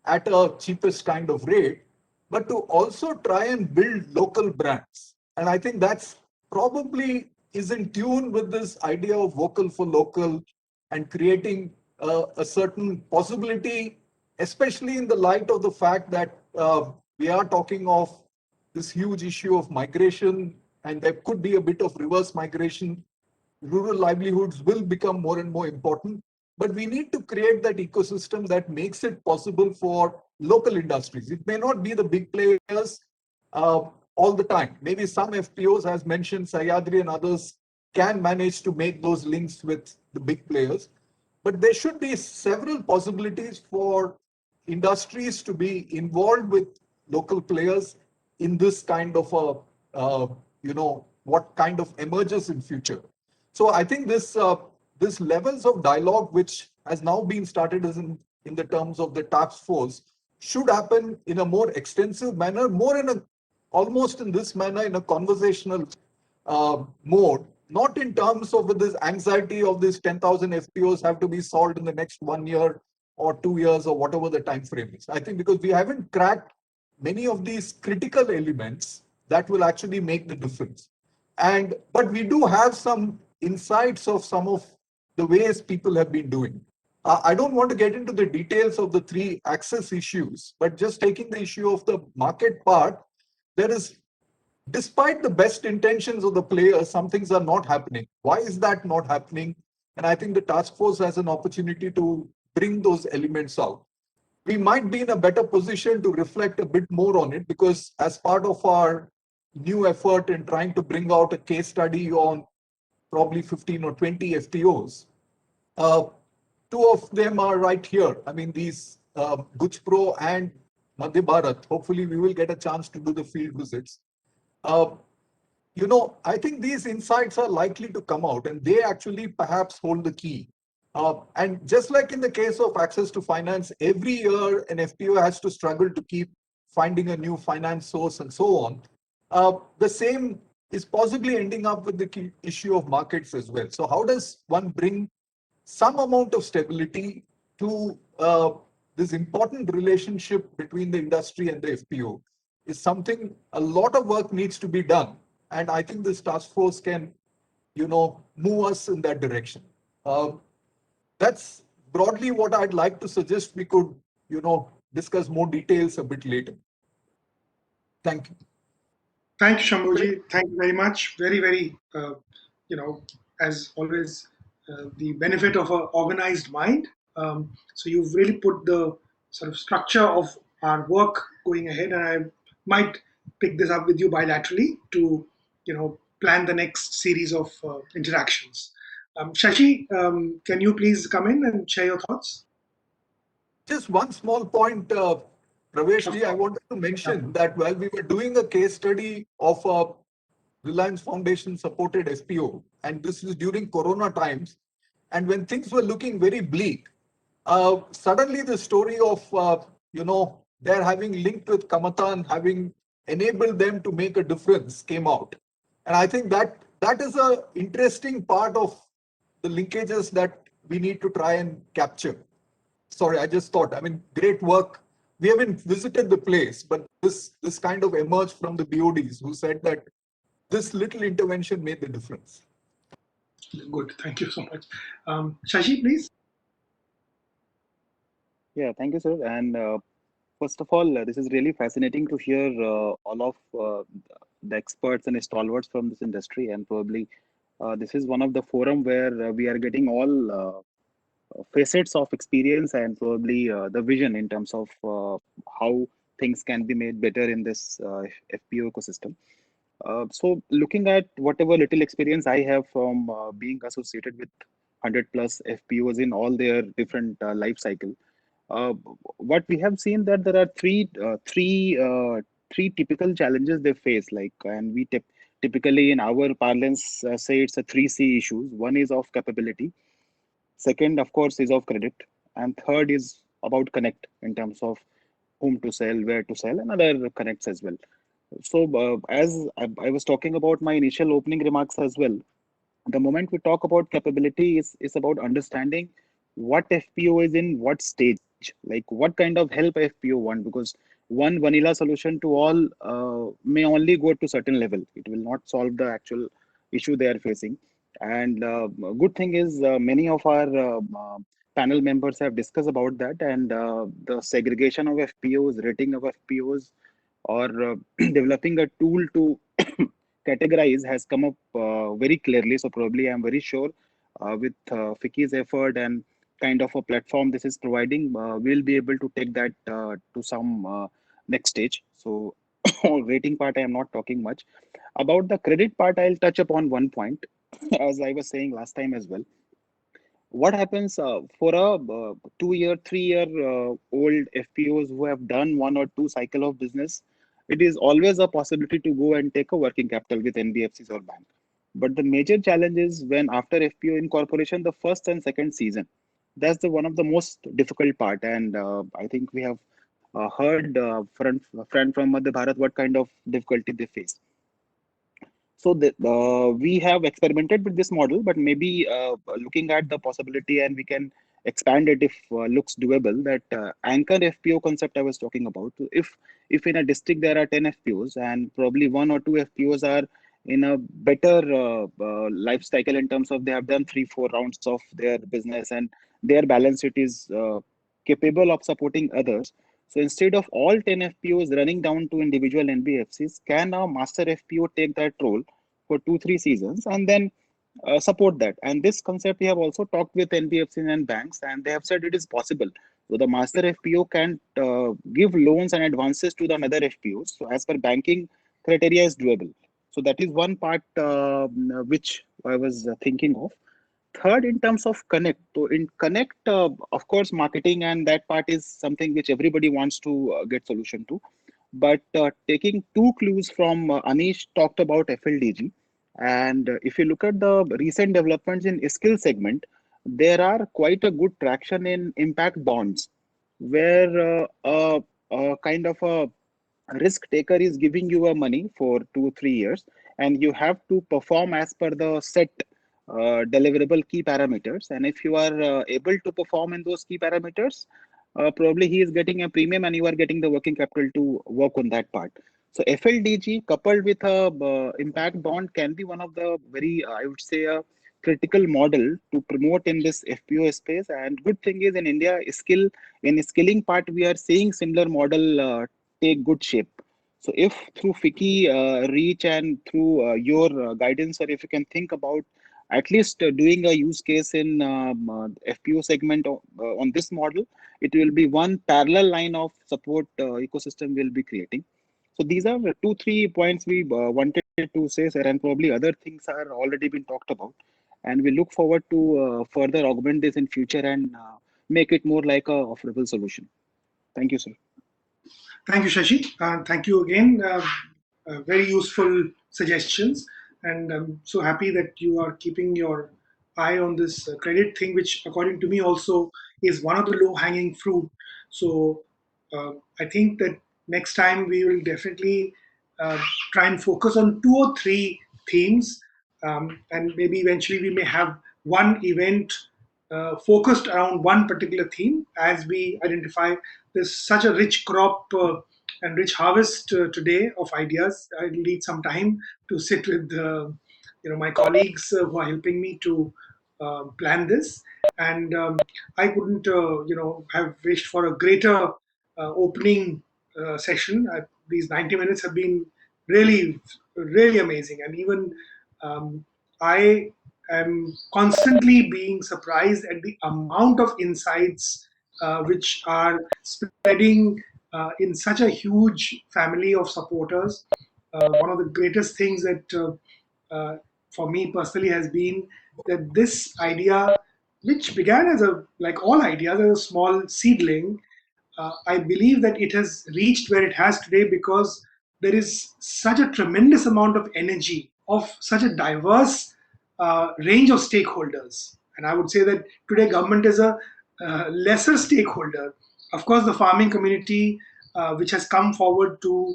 at a cheapest kind of rate, but to also try and build local brands. And I think that's probably is in tune with this idea of vocal for local and creating a certain possibility, especially in the light of the fact that we are talking of this huge issue of migration, and there could be a bit of reverse migration. Rural livelihoods will become more and more important, but we need to create that ecosystem that makes it possible for local industries. It may not be the big players uh, all the time. Maybe some FPOs, as mentioned, Sayadri and others, can manage to make those links with the big players. But there should be several possibilities for industries to be involved with local players in this kind of what kind of emerges in future. So I think this levels of dialogue, which has now been started as in the terms of the task force, should happen in a more extensive manner, more in a almost in this manner, in a conversational mode, not in terms of this anxiety of this 10,000 FPOs have to be solved in the next 1 year or 2 years or whatever the time frame is. I think because we haven't cracked many of these critical elements that will actually make the difference. But we do have some insights of some of the ways people have been doing. I don't want to get into the details of the 3 access issues, but just taking the issue of the market part, there is, despite the best intentions of the players, some things are not happening. Why is that not happening? And I think the task force has an opportunity to bring those elements out. We might be in a better position to reflect a bit more on it, because as part of our new effort in trying to bring out a case study on probably 15 or 20 FTOs, 2 of them are right here. I mean, these Guj Pro and Madhya Bharat. Hopefully, we will get a chance to do the field visits. I think these insights are likely to come out, and they actually perhaps hold the key. And just like in the case of access to finance, every year an FPO has to struggle to keep finding a new finance source and so on. The same is possibly ending up with the issue of markets as well. So how does one bring some amount of stability to this important relationship between the industry and the FPO is something a lot of work needs to be done. And I think this task force can, move us in that direction. That's broadly what I'd like to suggest. We could, discuss more details a bit later. Thank you. Thank you, Shambhuji. Thank you very much. Very, very, as always, the benefit of an organized mind. So you've really put the sort of structure of our work going ahead, and I might pick this up with you bilaterally to, plan the next series of interactions. Shashi, can you please come in and share your thoughts? Just one small point, Praveshji, I wanted to mention that while we were doing a case study of a Reliance Foundation supported FPO, and this is during Corona times, And when things were looking very bleak, suddenly the story of, they're having linked with Kamathan, having enabled them to make a difference came out. And I think that is a interesting part of the linkages that we need to try and capture. Sorry, I just thought, great work. We haven't visited the place, but this kind of emerged from the BODs who said that this little intervention made the difference. Good, thank you so much. Shashi, please. Yeah, thank you, sir. And first of all, this is really fascinating to hear all of the experts and stalwarts from this industry. And probably this is one of the forum where we are getting all facets of experience and probably the vision in terms of how things can be made better in this FPO ecosystem. So looking at whatever little experience I have from being associated with 100 plus FPOs in all their different life cycle, uh, what we have seen that there are three typical challenges they face. Like, and we typically in our parlance say it's a 3C issues. One is of capability. Second, of course, is of credit, and third is about connect in terms of whom to sell, where to sell, and other connects as well. So, as I was talking about my initial opening remarks as well, the moment we talk about capability is about understanding what FPO is in what stage, like what kind of help FPO want, because one vanilla solution to all may only go to certain level. It will not solve the actual issue they are facing. And good thing is many of our panel members have discussed about that, and the segregation of FPOs, rating of FPOs, or developing a tool to categorize has come up very clearly. So probably I'm very sure with FICCI's effort and kind of a platform this is providing, we'll be able to take that to some next stage. So rating part, I am not talking much. About the credit part, I'll touch upon one point, as I was saying last time as well. What happens for a 2 year, 3 year old FPOs who have done one or two cycle of business? It is always a possibility to go and take a working capital with NBFCs or bank. But the major challenge is when after FPO incorporation, the first and second season, that's the one of the most difficult part. And I think we have heard friend from Madhya Bharat what kind of difficulty they face. So we have experimented with this model, but maybe looking at the possibility, and we can expand it if looks doable. That anchor FPO concept I was talking about. If in a district there are 10 FPOs and probably one or two FPOs are in a better life cycle in terms of they have done 3-4 rounds of their business and their balance sheet is capable of supporting others. So instead of all 10 FPOs running down to individual NBFCs, can a master FPO take that role for 2-3 seasons and then support that? And this concept we have also talked with NBFCs and banks, and they have said it is possible. So the master FPO can give loans and advances to the another FPOs. So as per banking criteria is doable. So that is one part which I was thinking of. Third, in terms of connect. So in connect, of course, marketing and that part is something which everybody wants to get solution to. But taking two clues from Anish talked about FLDG. And if you look at the recent developments in skill segment, there are quite a good traction in impact bonds, where kind of a risk taker is giving you a money for 2-3 years, and you have to perform as per the set deliverable key parameters. And if you are able to perform in those key parameters, probably he is getting a premium and you are getting the working capital to work on that part. So FLDG coupled with a impact bond can be one of the very, I would say, a critical model to promote in this FPO space. And good thing is in India, in skilling part, we are seeing similar model take good shape. So if through FICCI reach and through your guidance, or if you can think about at least doing a use case in FPO segment on this model, it will be one parallel line of support ecosystem we'll be creating. So these are 2-3 points we wanted to say, sir, and probably other things are already been talked about. And we look forward to further augment this in future and make it more like a offerable solution. Thank you, sir. Thank you, Shashi. Thank you again. Very useful suggestions, and I'm so happy that you are keeping your eye on this credit thing, which according to me also is one of the low-hanging fruit. So I think that next time we will definitely try and focus on 2 or 3 themes, and maybe eventually we may have one event focused around one particular theme as we identify there's such a rich crop and rich harvest today of ideas. I need some time to sit with my colleagues who are helping me to plan this, and I couldn't have wished for a greater opening session. These 90 minutes have been really amazing, and even I am constantly being surprised at the amount of insights which are spreading in such a huge family of supporters. One of the greatest things that for me personally has been that this idea, which began as like all ideas, as a small seedling, I believe that it has reached where it has today because there is such a tremendous amount of energy of such a diverse range of stakeholders. And I would say that today government is a lesser stakeholder. Of course, the farming community, which has come forward to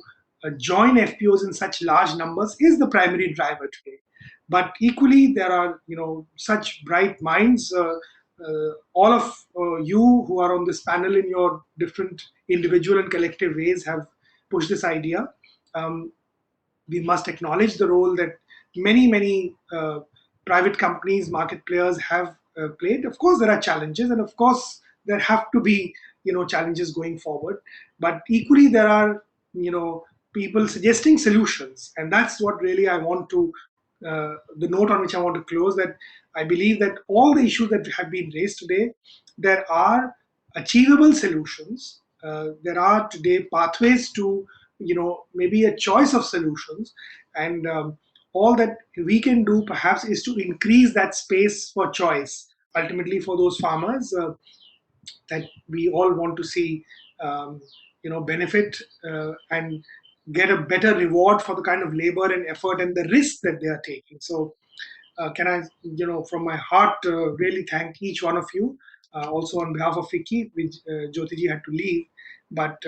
join FPOs in such large numbers, is the primary driver today. But equally, there are such bright minds. All of you who are on this panel in your different individual and collective ways have pushed this idea. Um, we must acknowledge the role that many private companies, market players have played. Of course, there are challenges, and of course, there have to be challenges going forward. But equally, there are people suggesting solutions, and that's what really I want to. The note on which I want to close, that I believe that all the issues that have been raised today, there are achievable solutions. There are today pathways to maybe a choice of solutions, and all that we can do perhaps is to increase that space for choice ultimately for those farmers that we all want to see benefit and get a better reward for the kind of labor and effort and the risk that they are taking. So can I, from my heart, really thank each one of you, also on behalf of FICCI, which Jyotiji had to leave, but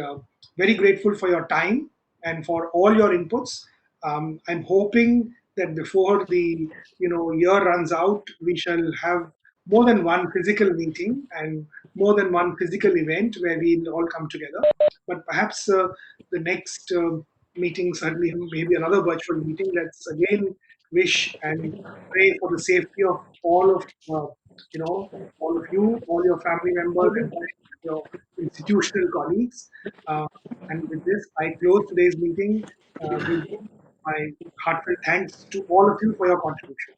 very grateful for your time and for all your inputs. I'm hoping that before the year runs out, we shall have more than one physical meeting and more than one physical event where we'll all come together. But perhaps the next meeting, certainly maybe another virtual meeting. Let's again wish and pray for the safety of all of all of you, all your family members, and all your institutional colleagues. Uh, and with this, I close today's meeting with my heartfelt thanks to all of you for your contribution.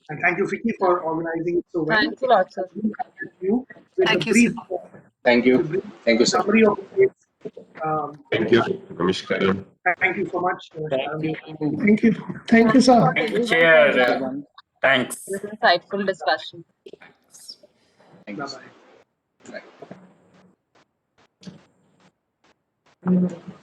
And thank you, Vicky, for organizing it so well. Thanks a lot, sir. You with Thank the you, brief, sir. Thank you. Thank you, sir. summary of the case. Thank you, Commissioner. Thank you so much. Thank you. Thank you. Thank you, sir. Thank you, Chair. everyone. Thanks. This insightful discussion. Thank you, Bye sir. bye. Bye.